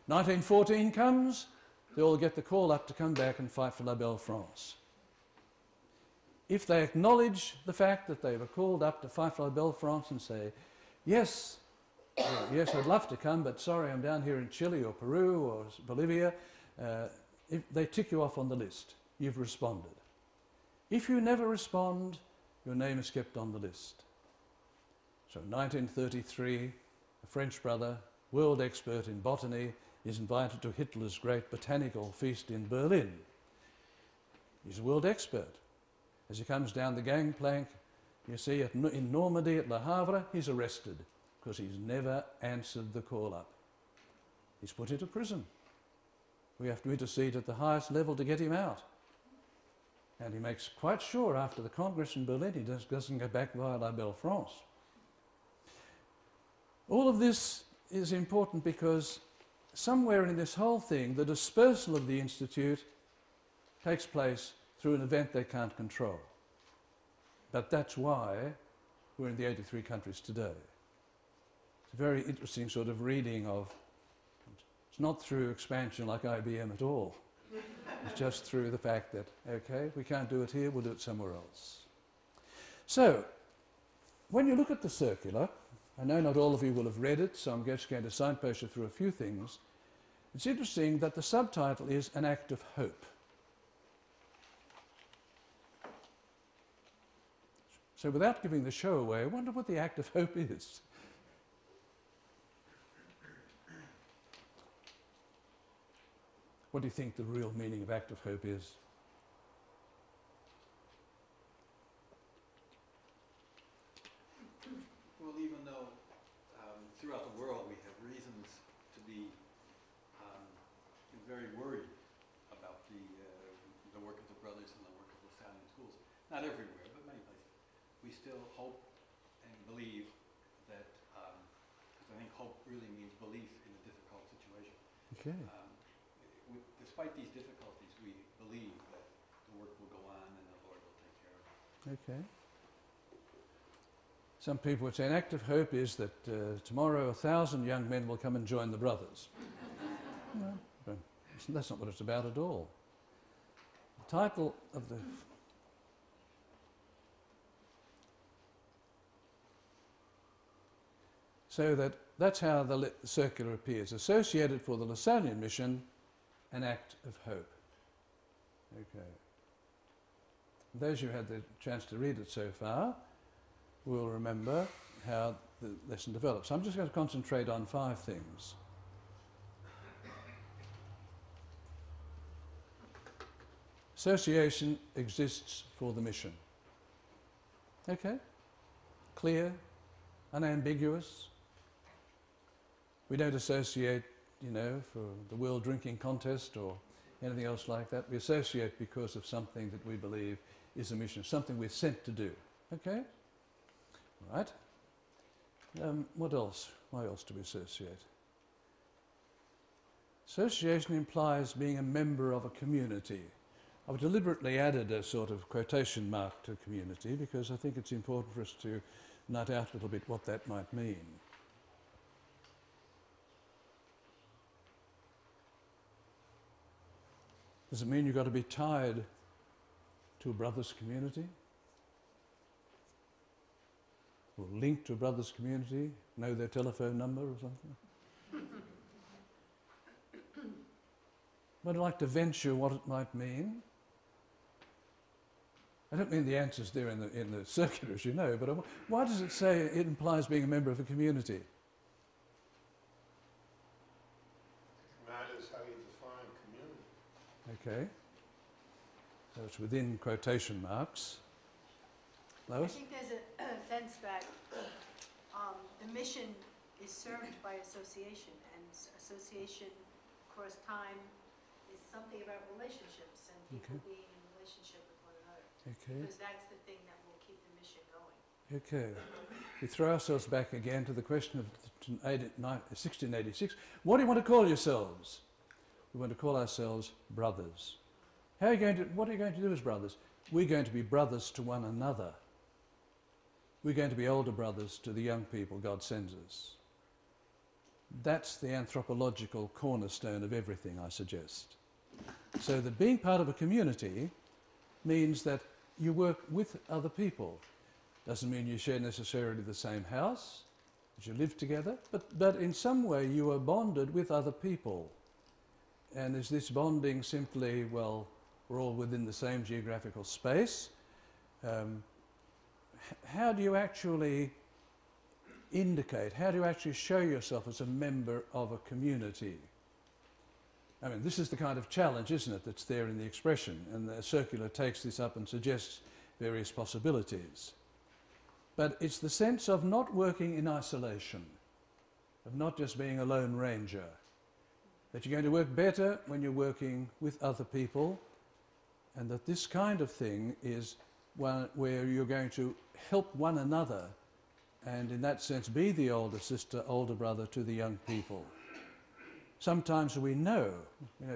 Speaker 5: 1914 comes, they all get the call up to come back and fight for La Belle France. If they acknowledge the fact that they were called up to fight for La Belle France and say, yes, yes, I'd love to come, but sorry, I'm down here in Chile or Peru or Bolivia, if they tick you off on the list. You've responded. If you never respond, your name is kept on the list. So in 1933, a French brother, world expert in botany, is invited to Hitler's great botanical feast in Berlin. He's a world expert. As he comes down the gangplank, you see in Normandy at Le Havre, he's arrested because he's never answered the call-up. He's put into prison. We have to intercede at the highest level to get him out. And he makes quite sure after the Congress in Berlin he doesn't go back via La Belle France. All of this is important because somewhere in this whole thing, the dispersal of the Institute takes place through an event they can't control. But that's why we're in the 83 countries today. It's a very interesting sort of reading of, it's not through expansion like IBM at all. It's just through the fact that, okay, we can't do it here, we'll do it somewhere else. So, when you look at the circular, I know not all of you will have read it, so I'm just going to signpost you through a few things. It's interesting that the subtitle is An Act of Hope. So without giving the show away, I wonder what the act of hope is. What do you think the real meaning of act of hope is?
Speaker 2: Well, even though throughout the world we have reasons to be very worried about the work of the brothers and the work of the Italian schools, not everywhere, but many places, we still hope and believe that, because I think hope really means belief in a difficult situation.
Speaker 5: Okay.
Speaker 2: Despite these difficulties, we believe that the work will go on and the Lord will take care of it.
Speaker 5: Okay. Some people would say an act of hope is that tomorrow 1,000 young men will come and join the brothers. No, That's not what it's about at all. The title of the... So that's how the circular appears. Associated for the Lasallian mission, an act of hope. Okay. Those who had the chance to read it so far will remember how the lesson develops. I'm just going to concentrate on 5 things. Association exists for the mission. Okay? Clear, unambiguous. We don't associate, you know, for the World Drinking Contest or anything else like that. We associate because of something that we believe is a mission, something we're sent to do. Okay? All right. What else? Why else do we associate? Association implies being a member of a community. I've deliberately added a sort of quotation mark to community because I think it's important for us to nut out a little bit what that might mean. Does it mean you've got to be tied to a brother's community? Or linked to a brother's community? Know their telephone number or something? But I'd like to venture what it might mean. I don't mean the answers there in the circular, as you know, but why does it say it implies being a member of a community?
Speaker 9: It matters how you define community.
Speaker 5: Okay. So it's within quotation marks. Lois?
Speaker 10: I think there's a sense that the mission is served by association, and association across time is something about relationships and people being in relationship with one another.
Speaker 5: Okay.
Speaker 10: Because that's the thing that will keep the mission going.
Speaker 5: Okay. We throw ourselves back again to the question of 1686. What do you want to call yourselves? We want to call ourselves brothers. What are you going to do as brothers? We're going to be brothers to one another. We're going to be older brothers to the young people God sends us. That's the anthropological cornerstone of everything, I suggest. So that being part of a community means that you work with other people. Doesn't mean you share necessarily the same house, that you live together, but in some way you are bonded with other people. And is this bonding simply, well, we're all within the same geographical space? How do you actually indicate, how do you actually show yourself as a member of a community? I mean, this is the kind of challenge, isn't it, that's there in the expression, and the circular takes this up and suggests various possibilities. But it's the sense of not working in isolation, of not just being a lone ranger, that you're going to work better when you're working with other people, and that this kind of thing is one where you're going to help one another and in that sense be the older sister, older brother to the young people. Sometimes we know,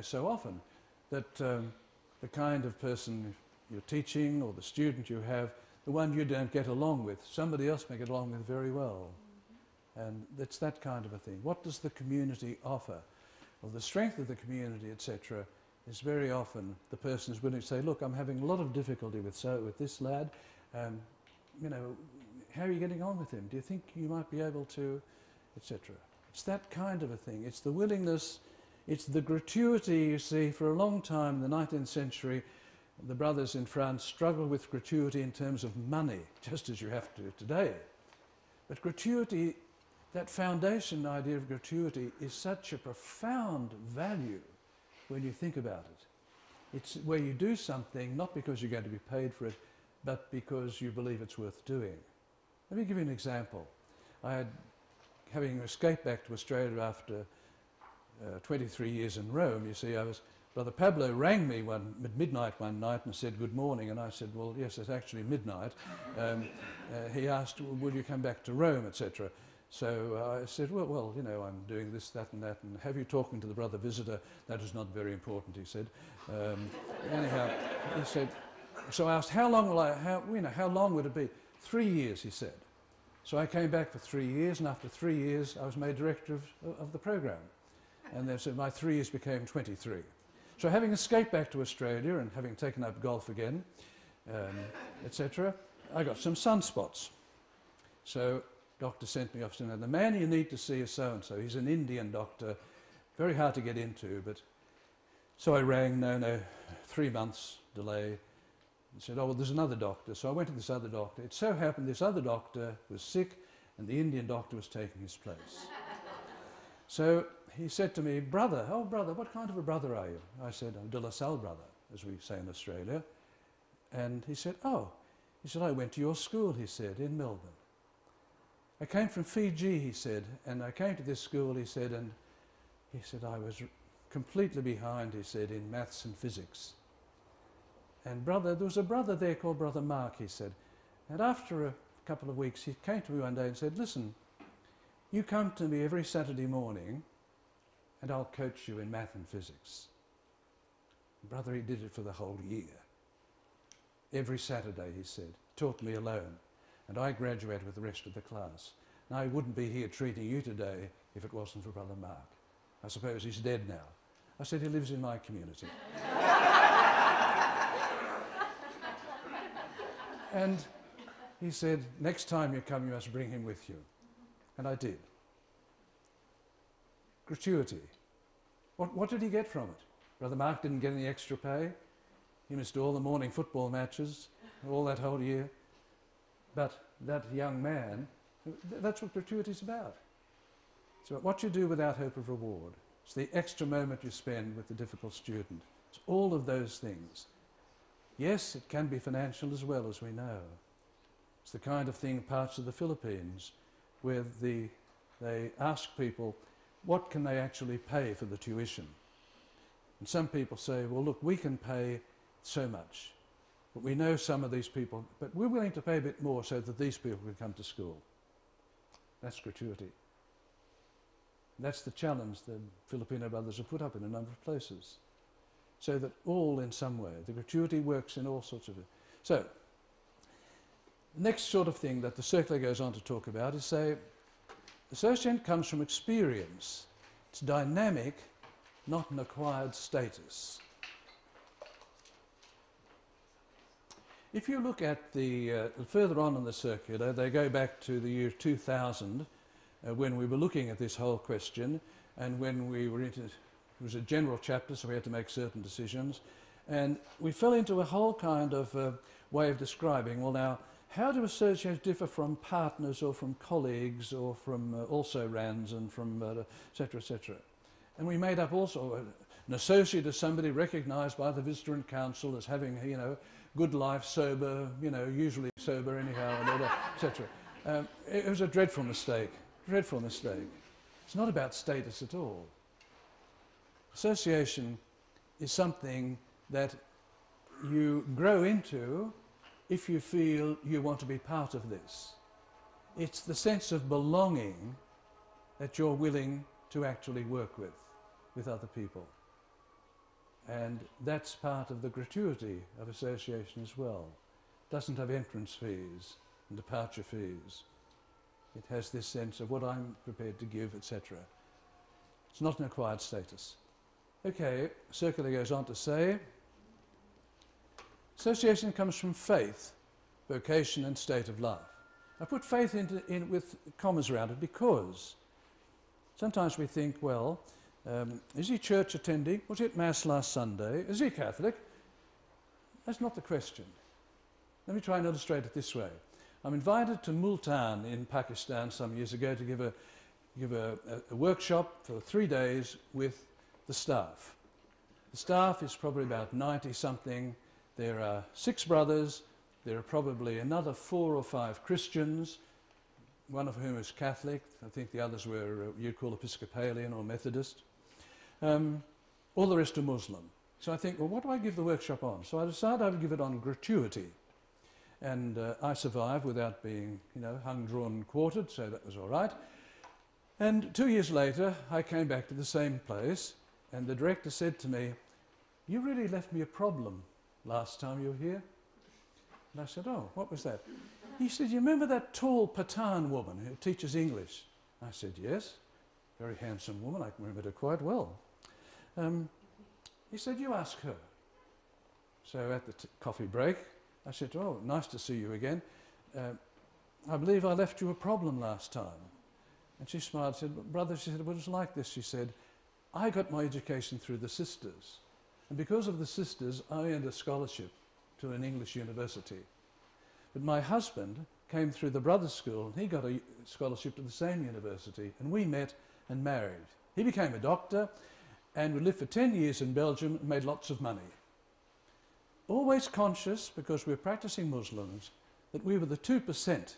Speaker 5: so often, that the kind of person you're teaching or the student you have, the one you don't get along with, somebody else may get along with very well. And it's that kind of a thing. What does the community offer? Well, the strength of the community, etc., is very often the person is willing to say, look, I'm having a lot of difficulty with this lad. How are you getting on with him? Do you think you might be able to, etc. It's that kind of a thing. It's the willingness, it's the gratuity, you see. For a long time in the 19th century, the brothers in France struggled with gratuity in terms of money, just as you have to today. But gratuity, that foundation idea of gratuity, is such a profound value when you think about it. It's where you do something not because you're going to be paid for it, but because you believe it's worth doing. Let me give you an example. Having escaped back to Australia after 23 years in Rome, you see, Brother Pablo rang me at midnight one night and said, good morning, and I said, well, yes, it's actually midnight. He asked, will you come back to Rome, etc. So I said, well, I'm doing this, that, and have you talking to the brother visitor? That is not very important, he said. Anyhow, he said, so I asked, how long would it be? 3 years, he said. So I came back for 3 years, and after 3 years, I was made director of the program. And then so my 3s became 23. So having escaped back to Australia and having taken up golf again, etc., I got some sunspots. So doctor sent me off to know, the man you need to see is so-and-so. He's an Indian doctor, very hard to get into, but... So I rang, no, 3 months delay, and said, oh, well, there's another doctor. So I went to this other doctor. It so happened this other doctor was sick, and the Indian doctor was taking his place. So he said to me, brother, oh, brother, what kind of a brother are you? I said, I'm De La Salle brother, as we say in Australia. And he said, oh. He said, I went to your school, he said, in Melbourne. I came from Fiji, he said, and I came to this school, he said, and he said, I was completely behind, he said, in maths and physics. And brother, there was a brother there called Brother Mark, he said. And after a couple of weeks, he came to me one day and said, listen, you come to me every Saturday morning and I'll coach you in math and physics. Brother, he did it for the whole year. Every Saturday, he said, taught me alone. And I graduated with the rest of the class. Now, I wouldn't be here treating you today if it wasn't for Brother Mark. I suppose he's dead now. I said, he lives in my community. And he said, next time you come, you must bring him with you. And I did. Gratuity. What did he get from it? Brother Mark didn't get any extra pay. He missed all the morning football matches, all that whole year. But that young man, that's what gratuity is about. It's about what you do without hope of reward. It's the extra moment you spend with the difficult student. It's all of those things. Yes, it can be financial as well, as we know. It's the kind of thing in parts of the Philippines where they ask people, what can they actually pay for the tuition? And some people say, well, look, we can pay so much. But we know some of these people, but we're willing to pay a bit more so that these people can come to school. That's gratuity. That's the challenge the Filipino brothers have put up in a number of places. So that all in some way, the gratuity works in all sorts of... So, the next sort of thing that the circular goes on to talk about is, say, association comes from experience. It's dynamic, not an acquired status. If you look at the, further on in the circular, they go back to the year 2000, when we were looking at this whole question, and when we were into, it was a general chapter, so we had to make certain decisions, and we fell into a whole kind of way of describing, well now, how do associations differ from partners or from colleagues or from also-rans and from etc., etc. And we made up also an associate as somebody recognised by the Visitor and Council as having, you know, good life, sober, you know, usually sober anyhow, and all that, etc. It was a dreadful mistake. Dreadful mistake. It's not about status at all. Association is something that you grow into if you feel you want to be part of this. It's the sense of belonging that you're willing to actually work with other people. And that's part of the gratuity of association as well. It doesn't have entrance fees and departure fees. It has this sense of what I'm prepared to give, etc. It's not an acquired status. Okay, circular goes on to say, association comes from faith, vocation and state of life. I put faith in with commas around it because sometimes we think, well, is he church attending? Was he at Mass last Sunday? Is he Catholic? That's not the question. Let me try and illustrate it this way. I'm invited to Multan in Pakistan some years ago to give a workshop for 3 days with the staff. The staff is probably about 90-something. There are 6 brothers. There are probably another 4 or 5 Christians, one of whom is Catholic. I think the others were you'd call Episcopalian or Methodist. All the rest are Muslim. So I think, well, what do I give the workshop on? So I decided I would give it on gratuity. And I survived without being, you know, hung, drawn and quartered, so that was all right. And 2 years later, I came back to the same place, and the director said to me, you really left me a problem last time you were here. And I said, oh, what was that? He said, you remember that tall Pathan woman who teaches English? I said, yes, very handsome woman, I can remember her quite well. He said, you ask her. So at the coffee break, I said, oh, nice to see you again. I believe I left you a problem last time. And she smiled, said, brother, she said, well, it's like this. She said, I got my education through the sisters. And because of the sisters, I earned a scholarship to an English university. But my husband came through the brothers' school, and he got a scholarship to the same university, and we met and married. He became a doctor, and we lived for 10 years in Belgium and made lots of money. Always conscious, because we're practicing Muslims, that we were the 2%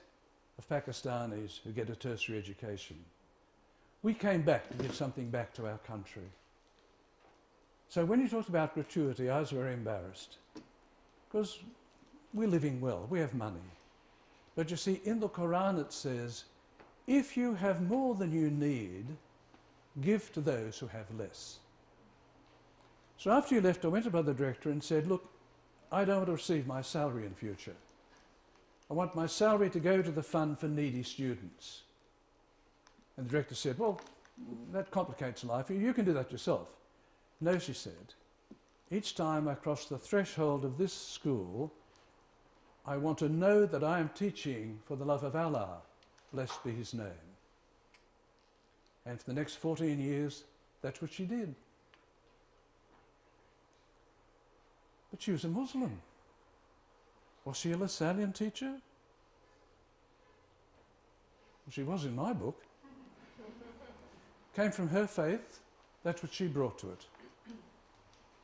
Speaker 5: of Pakistanis who get a tertiary education. We came back to give something back to our country. So when you talked about gratuity, I was very embarrassed, because we're living well, we have money. But you see, in the Quran it says, if you have more than you need, give to those who have less. So after you left, I went to Brother Director and said, look, I don't want to receive my salary in future. I want my salary to go to the fund for needy students. And the director said, well, that complicates life. You can do that yourself. No, she said, each time I cross the threshold of this school, I want to know that I am teaching for the love of Allah, blessed be his name. And for the next 14 years, that's what she did. But she was a Muslim. Was she a Lasallian teacher? Well, she was in my book. Came from her faith, that's what she brought to it.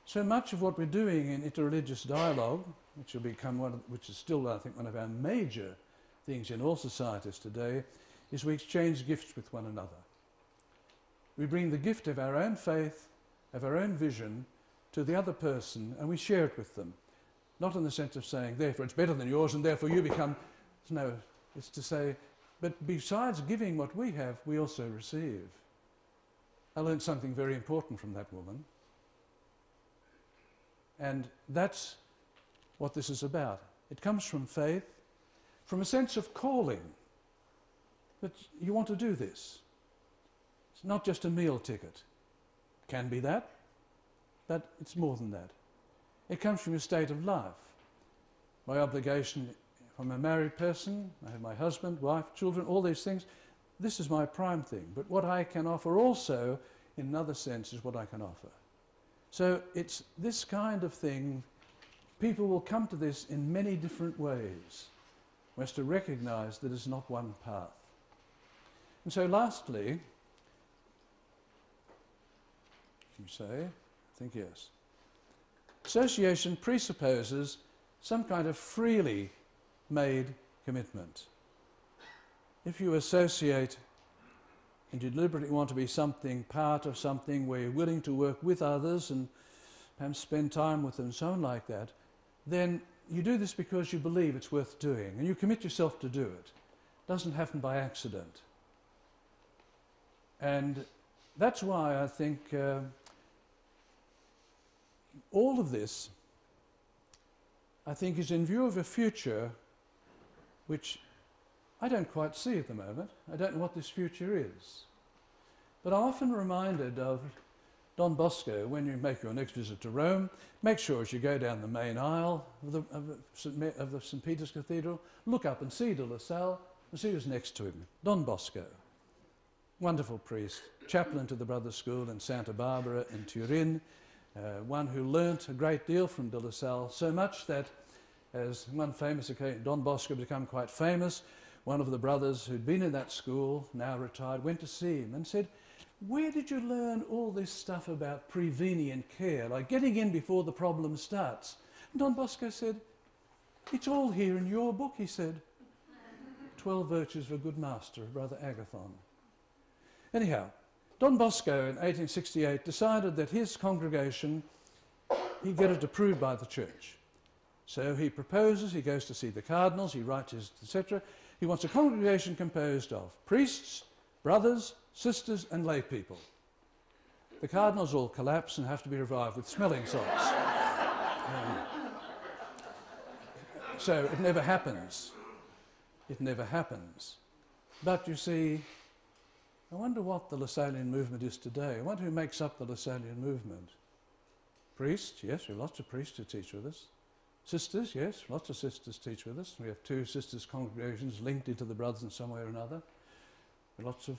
Speaker 5: So much of what we're doing in interreligious dialogue, which will become which is still, I think, one of our major things in all societies today, is we exchange gifts with one another. We bring the gift of our own faith, of our own vision, to the other person, and we share it with them. Not in the sense of saying, therefore it's better than yours, and therefore you become... No, it's to say, but besides giving what we have, we also receive. I learned something very important from that woman. And that's what this is about. It comes from faith, from a sense of calling, that you want to do this. It's not just a meal ticket. It can be that, but it's more than that. It comes from a state of life. My obligation, if I'm a married person, I have my husband, wife, children, all these things, this is my prime thing. But what I can offer also, in another sense, is what I can offer. So it's this kind of thing. People will come to this in many different ways. One has to recognise that it's not one path. And so lastly, you say, I think yes, association presupposes some kind of freely made commitment. If you associate and you deliberately want to be something, part of something where you're willing to work with others and perhaps spend time with them and so on like that, then you do this because you believe it's worth doing and you commit yourself to do it. It doesn't happen by accident. And that's why I think all of this, I think, is in view of a future which I don't quite see at the moment. I don't know what this future is. But I'm often reminded of Don Bosco, when you make your next visit to Rome, make sure as you go down the main aisle of the St. Peter's Cathedral, look up and see De La Salle and see who's next to him. Don Bosco, wonderful priest, chaplain to the Brothers' School in Santa Barbara in Turin, one who learnt a great deal from De La Salle, so much that, as one famous occasion, Don Bosco became quite famous. One of the brothers who'd been in that school, now retired, went to see him and said, where did you learn all this stuff about prevenient care, like getting in before the problem starts? And Don Bosco said, it's all here in your book, he said. 12 Virtues of a Good Master, of Brother Agathon. Anyhow, Don Bosco in 1868 decided that his congregation, he'd get it approved by the church. So he proposes, he goes to see the cardinals, he writes his, etc. He wants a congregation composed of priests, brothers, sisters and lay people. The cardinals all collapse and have to be revived with smelling salts. So it never happens. It never happens. But you see, I wonder what the Lasallian movement is today. I wonder who makes up the Lasallian movement. Priests, yes, we have lots of priests who teach with us. Sisters, yes, lots of sisters teach with us. We have 2 sisters' congregations linked into the brothers in some way or another. Lots of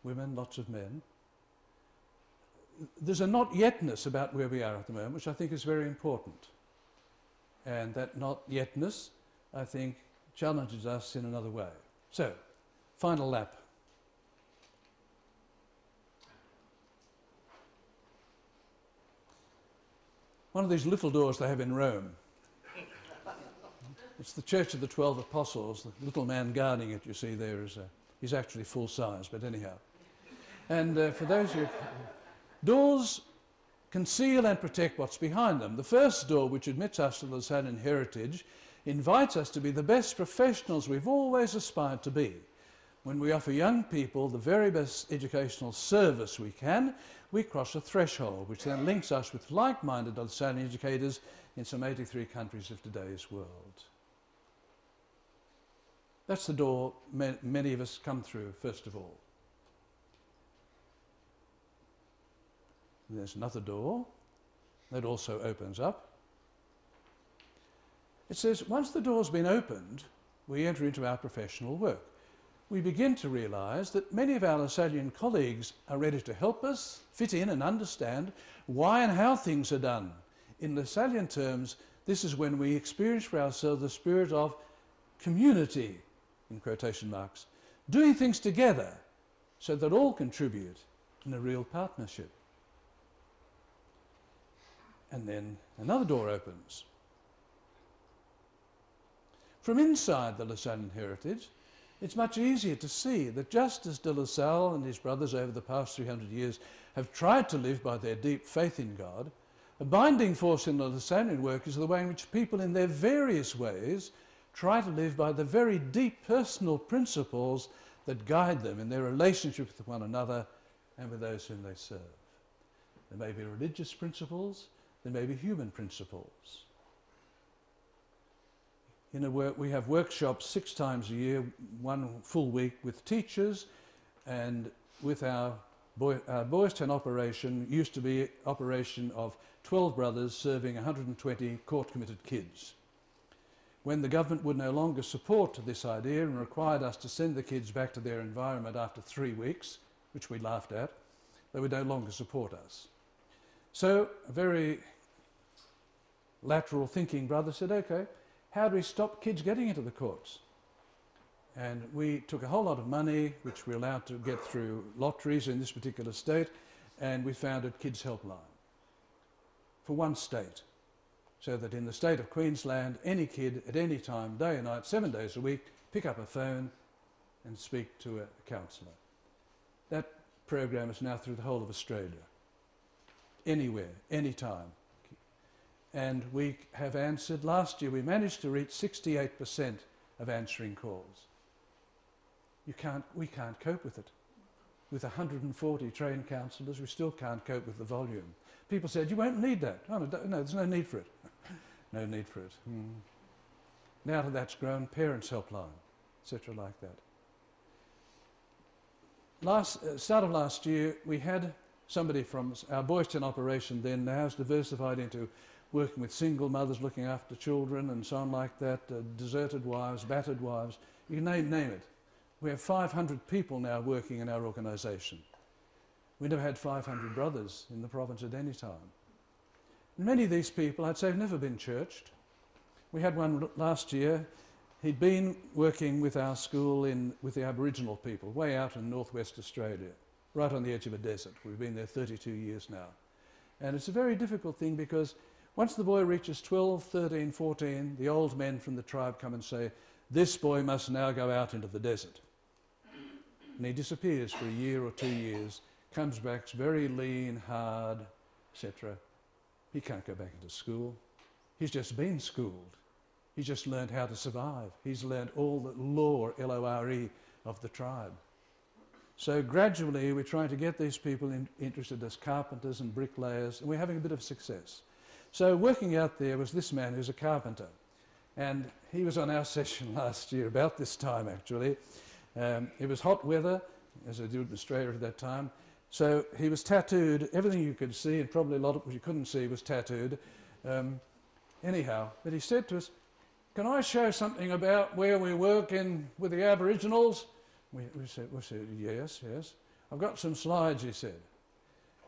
Speaker 5: women, lots of men. There's a not yetness about where we are at the moment, which I think is very important. And that not yetness, I think, challenges us in another way. So, final lap. One of these little doors they have in Rome. It's the Church of the 12 Apostles. The little man guarding it, you see there, he's actually full size, but anyhow. And for those who... Doors conceal and protect what's behind them. The first door, which admits us to the Lasallian heritage, invites us to be the best professionals we've always aspired to be. When we offer young people the very best educational service we can, we cross a threshold, which then links us with like-minded Lasallian educators in some 83 countries of today's world. That's the door many of us come through, first of all. And there's another door that also opens up. It says, once the door's been opened, we enter into our professional work. We begin to realise that many of our Lasallian colleagues are ready to help us fit in and understand why and how things are done. In Lasallian terms, this is when we experience for ourselves the spirit of community, in quotation marks, doing things together so that all contribute in a real partnership. And then another door opens. From inside the Lasallian heritage, it's much easier to see that just as de La Salle and his brothers over the past 300 years have tried to live by their deep faith in God, a binding force in the Lasallian work is the way in which people in their various ways try to live by the very deep personal principles that guide them in their relationship with one another and with those whom they serve. There may be religious principles, there may be human principles. We have workshops 6 times a year, 1 full week with teachers, and with our Boys Town operation used to be an operation of 12 brothers serving 120 court-committed kids. When the government would no longer support this idea and required us to send the kids back to their environment after 3 weeks, which we laughed at, they would no longer support us. So a very lateral thinking brother said, okay, how do we stop kids getting into the courts? And we took a whole lot of money, which we're allowed to get through lotteries in this particular state, and we founded Kids Helpline for 1 state, so that in the state of Queensland, any kid at any time, day and night, 7 days a week, pick up a phone and speak to a counsellor. That program is now through the whole of Australia, anywhere, anytime. And we have answered, last year we managed to reach 68% of answering calls. We can't cope with it. With 140 trained counsellors, we still can't cope with the volume. People said, you won't need that. Oh, no, there's no need for it. No need for it. Now to that's grown, Parents Helpline, etc. like that. Start of last year, we had somebody from our Boys Town operation then now has diversified into working with single mothers looking after children and so on like that, deserted wives, battered wives, you name it. We have 500 people now working in our organisation. We never had 500 brothers in the province at any time. And many of these people, I'd say, have never been churched. We had one last year. He'd been working with our school with the Aboriginal people, way out in northwest Australia, right on the edge of a desert. We've been there 32 years now. And it's a very difficult thing because once the boy reaches 12, 13, 14, the old men from the tribe come and say, this boy must now go out into the desert. And he disappears for a year or 2 years, comes back very lean, hard, etc. He can't go back into school. He's just been schooled. He's just learned how to survive. He's learned all the lore, L-O-R-E, of the tribe. So gradually we're trying to get these people interested as carpenters and bricklayers, and we're having a bit of success. So working out there was this man who's a carpenter, and he was on our session last year, about this time actually. It was hot weather, as I did in Australia at that time. So he was tattooed, everything you could see, and probably a lot of what you couldn't see was tattooed. Anyhow, but he said to us, "Can I show something about where we work with the Aboriginals?" We said, yes, yes. "I've got some slides," he said.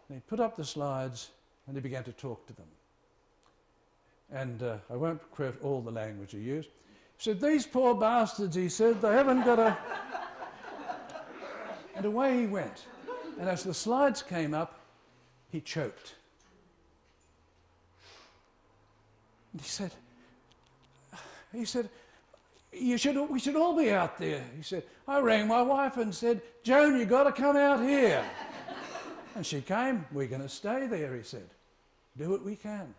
Speaker 5: And he put up the slides and he began to talk to them. And I won't quote all the language he used. He said, "These poor bastards," he said, "they haven't got a..." And away he went. And as the slides came up, he choked. And he said, we should all be out there. He said, "I rang my wife and said, 'Joan, you've got to come out here.' And she came. We're going to stay there," he said. "Do what we can."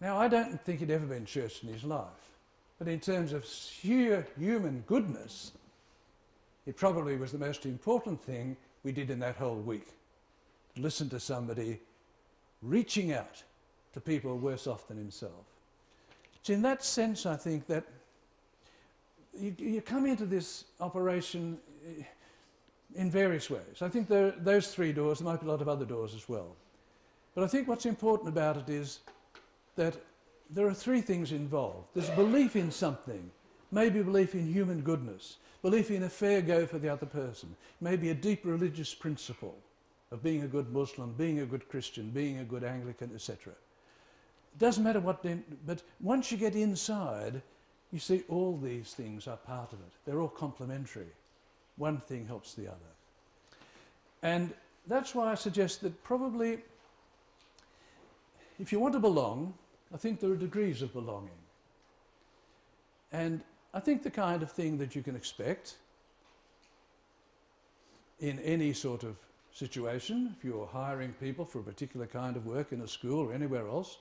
Speaker 5: Now, I don't think he'd ever been churched in his life. But in terms of sheer human goodness, it probably was the most important thing we did in that whole week. To listen to somebody reaching out to people worse off than himself. So in that sense, I think that you come into this operation in various ways. I think there are those three doors. There might be a lot of other doors as well. But I think what's important about it is that there are three things involved. There's belief in something, maybe belief in human goodness, belief in a fair go for the other person, maybe a deep religious principle of being a good Muslim, being a good Christian, being a good Anglican, etc. It doesn't matter what, but once you get inside, you see all these things are part of it. They're all complementary. One thing helps the other. And that's why I suggest that probably, if you want to belong, I think there are degrees of belonging. And I think the kind of thing that you can expect in any sort of situation, if you're hiring people for a particular kind of work in a school or anywhere else,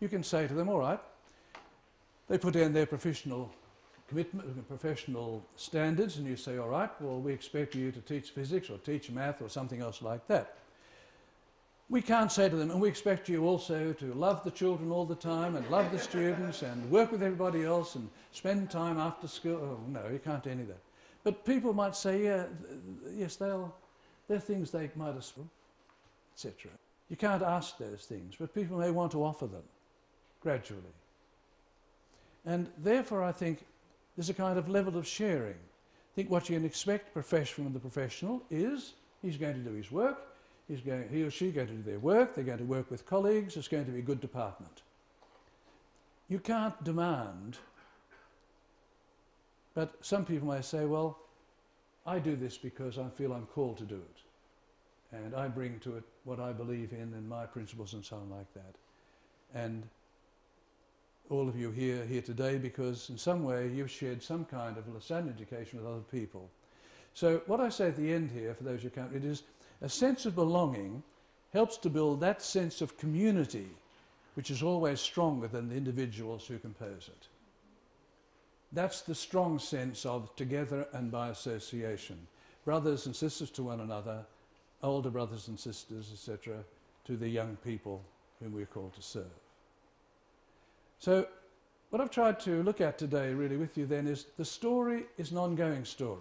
Speaker 5: you can say to them, all right, they put in their professional commitment, professional standards, and you say, all right, well, we expect you to teach physics or teach math or something else like that. We can't say to them, and we expect you also to love the children all the time and love the students and work with everybody else and spend time after school. Oh, no, you can't do any of that. But people might say, yeah, yes, they're things they might have, etc. You can't ask those things, but people may want to offer them gradually. And therefore, I think there's a kind of level of sharing. I think what you can expect from the professional is he's going to do his work, he or she going to do their work, they're going to work with colleagues, it's going to be a good department. You can't demand, but some people may say, well, I do this because I feel I'm called to do it. And I bring to it what I believe in and my principles and so on like that. And all of you here today because in some way you've shared some kind of Lasallian education with other people. So what I say at the end here, for those who can't read, is a sense of belonging helps to build that sense of community, which is always stronger than the individuals who compose it. That's the strong sense of together and by association. Brothers and sisters to one another, older brothers and sisters, etc., to the young people whom we're called to serve. So what I've tried to look at today really with you then is the story is an ongoing story.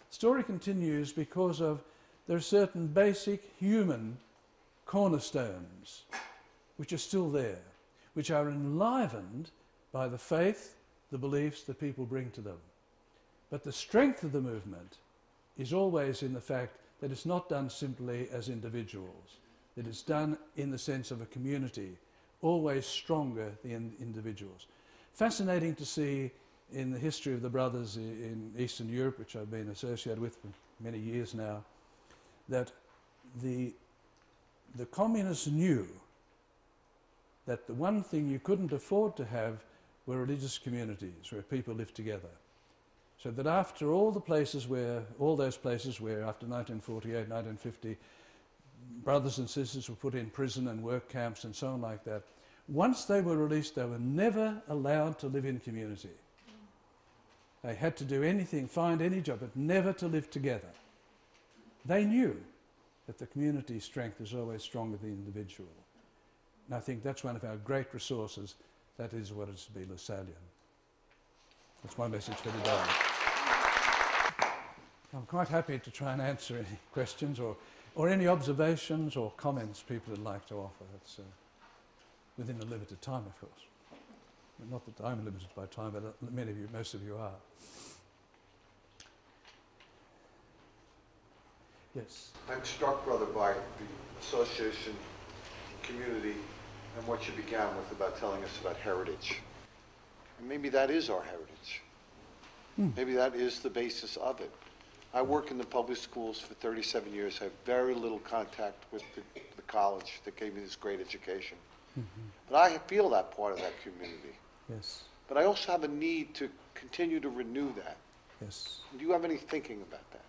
Speaker 5: The story continues because there are certain basic human cornerstones which are still there, which are enlivened by the faith, the beliefs that people bring to them. But the strength of the movement is always in the fact that it's not done simply as individuals, that it's done in the sense of a community, always stronger than individuals. Fascinating to see in the history of the brothers in Eastern Europe, which I've been associated with for many years now, that the communists knew that the one thing you couldn't afford to have were religious communities where people lived together. So that after all those places where after 1948, 1950, brothers and sisters were put in prison and work camps and so on like that, once they were released, they were never allowed to live in community. They had to do anything, find any job, but never to live together. They knew that the community strength is always stronger than the individual. And I think that's one of our great resources. That is what it is to be Lasallian. That's my message for today. I'm quite happy to try and answer any questions or any observations or comments people would like to offer. That's within a limited time, of course. Not that I'm limited by time, but many of you, most of you are. Yes.
Speaker 6: I'm struck, brother, by the association, community, and what you began with about telling us about heritage. And maybe that is our heritage. Maybe that is the basis of it. I work in the public schools for 37 years. I have very little contact with the college that gave me this great education. But I feel that part of that community.
Speaker 5: Yes.
Speaker 6: But I also have a need to continue to renew that.
Speaker 5: Yes.
Speaker 6: Do you have any thinking about that?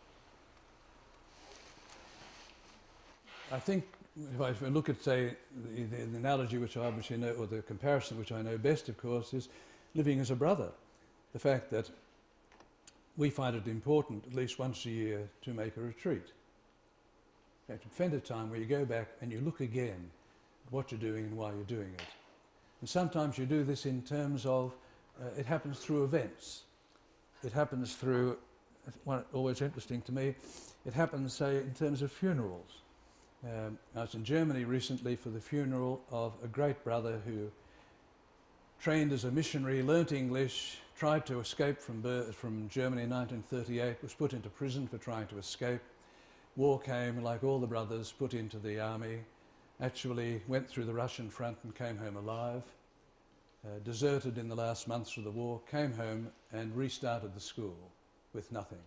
Speaker 5: I think if I look at, say, the analogy which I obviously know, or the comparison which I know best, of course, is living as a brother. The fact that we find it important at least once a year to make a retreat. In fact, spend a time where you go back and you look again at what you're doing and why you're doing it. And sometimes you do this in terms of, it happens through events. It happens through, always interesting to me, it happens, say, in terms of funerals. I was in Germany recently for the funeral of a great brother who trained as a missionary, learnt English, tried to escape from Germany in 1938, was put into prison for trying to escape. War came, like all the brothers, put into the army, actually went through the Russian front and came home alive, deserted in the last months of the war, came home and restarted the school with nothing.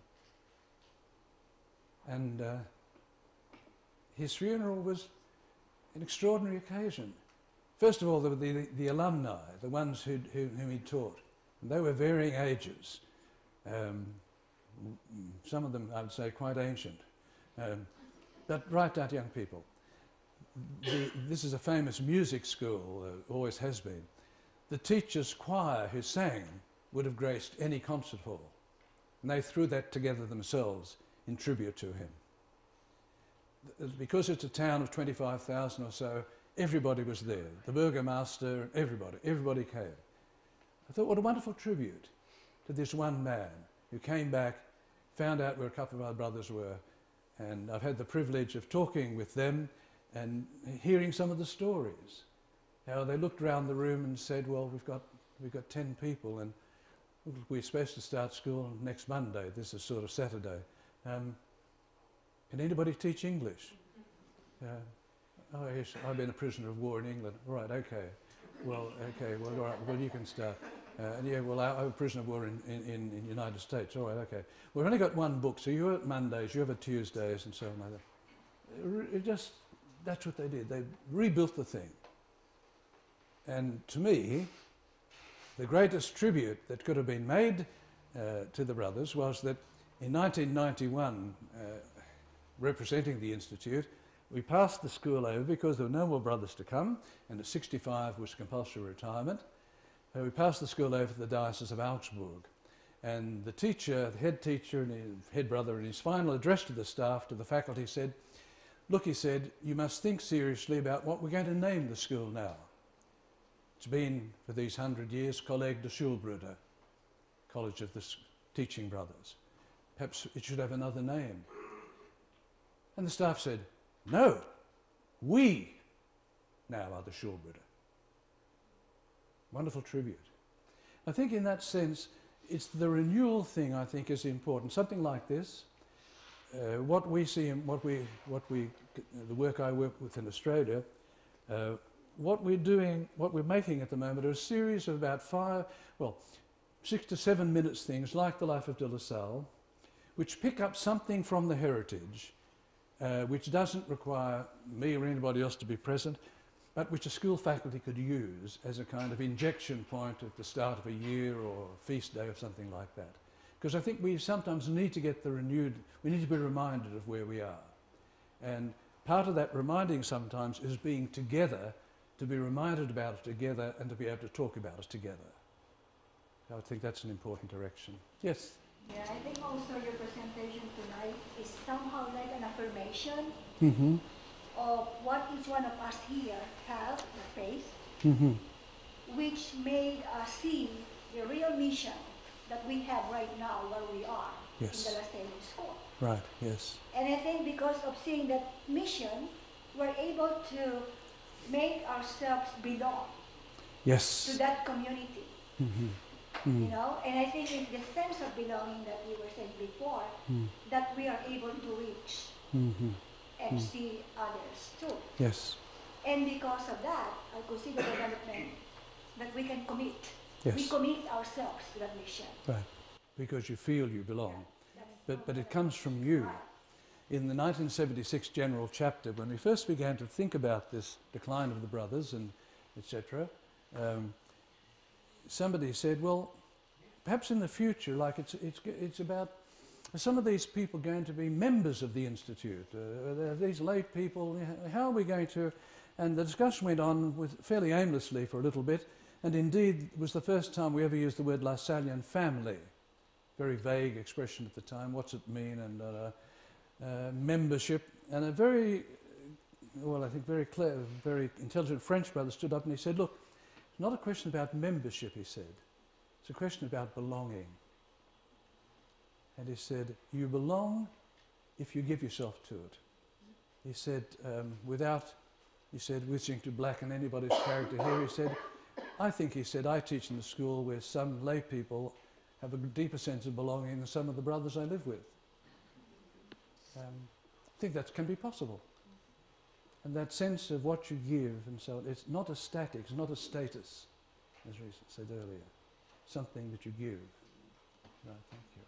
Speaker 5: And his funeral was an extraordinary occasion. First of all, there were the alumni, the ones whom he taught. And they were varying ages. Some of them, I would say, quite ancient. But right down to young people. This is a famous music school, always has been. The teacher's choir who sang would have graced any concert hall. And they threw that together themselves in tribute to him. Because it's a town of 25,000 or so, everybody was there. The burgomaster, everybody came. I thought, what a wonderful tribute to this one man who came back, found out where a couple of our brothers were, and I've had the privilege of talking with them and hearing some of the stories. How they looked around the room and said, well, we've got 10 people and we're supposed to start school next Monday. This is sort of Saturday. Can anybody teach English? Oh yes, I've been a prisoner of war in England. All right, okay. Well, all right, well you can start. And yeah, well I'm a prisoner of war in the United States. All right, okay. We've only got one book, so you have Mondays, you have Tuesdays and so on like that. That's what they did. They rebuilt the thing. And to me, the greatest tribute that could have been made to the brothers was that in 1991, representing the Institute, we passed the school over because there were no more brothers to come, and at 65 was compulsory retirement. We passed the school over to the Diocese of Augsburg. And the teacher, the head teacher and his head brother, in his final address to the staff, to the faculty, said, look, he said, you must think seriously about what we're going to name the school now. It's been, for these 100 years, Collège de Schulbrüder, College of the Teaching Brothers. Perhaps it should have another name. And the staff said, no, we now are the Schulbrüder. Wonderful tribute. I think in that sense, it's the renewal thing I think is important. Something like this, what we see and the work I work with in Australia, what we're doing, what we're making at the moment are a series of about 6 to 7 minutes things like the life of de La Salle, which pick up something from the heritage, which doesn't require me or anybody else to be present, but which a school faculty could use as a kind of injection point at the start of a year or a feast day or something like that. Because I think we sometimes need to get we need to be reminded of where we are. And part of that reminding sometimes is being together, to be reminded about it together and to be able to talk about it together. So I think that's an important direction. Yes?
Speaker 11: Yeah, I think also your presentation tonight is somehow like an affirmation of what each one of us here have, the faith, which made us see the real mission that we have right now where we are in the La Salle School.
Speaker 5: Right, yes.
Speaker 11: And I think because of seeing that mission, we're able to make ourselves belong
Speaker 5: Yes.
Speaker 11: to that community.
Speaker 5: Mm-hmm.
Speaker 11: You know, and I think it's the sense of belonging that we were saying before that we are able to reach
Speaker 5: Mm-hmm.
Speaker 11: and see others too.
Speaker 5: Yes.
Speaker 11: And because of that, I consider development that we can commit.
Speaker 5: Yes.
Speaker 11: We commit ourselves to that mission.
Speaker 5: Right. Because you feel you belong.
Speaker 11: That's
Speaker 5: But it comes from you.
Speaker 11: right.
Speaker 5: In the 1976 general chapter, when we first began to think about this decline of the brothers and etc., somebody said, well, perhaps in the future, like it's about, are some of these people going to be members of the Institute? These lay people, how are we going to... And the discussion went on with fairly aimlessly for a little bit, and indeed it was the first time we ever used the word Lassallian family. Very vague expression at the time, what's it mean, and membership. And a very, well, I think very clear, very intelligent French brother stood up and he said, look, it's not a question about membership, he said. It's a question about belonging. And he said, you belong if you give yourself to it. He said, without, he said, wishing to blacken anybody's character here, he said, I think, he said, I teach in a school where some lay people have a deeper sense of belonging than some of the brothers I live with. I think that can be possible. And that sense of what you give and so on, it's not a static, it's not a status, as Risa said earlier. Something that you give. Right, thank you.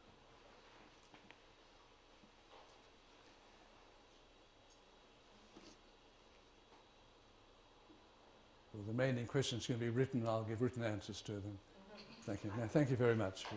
Speaker 5: Well, the remaining questions can be written, I'll give written answers to them. Thank you. Now, thank you very much for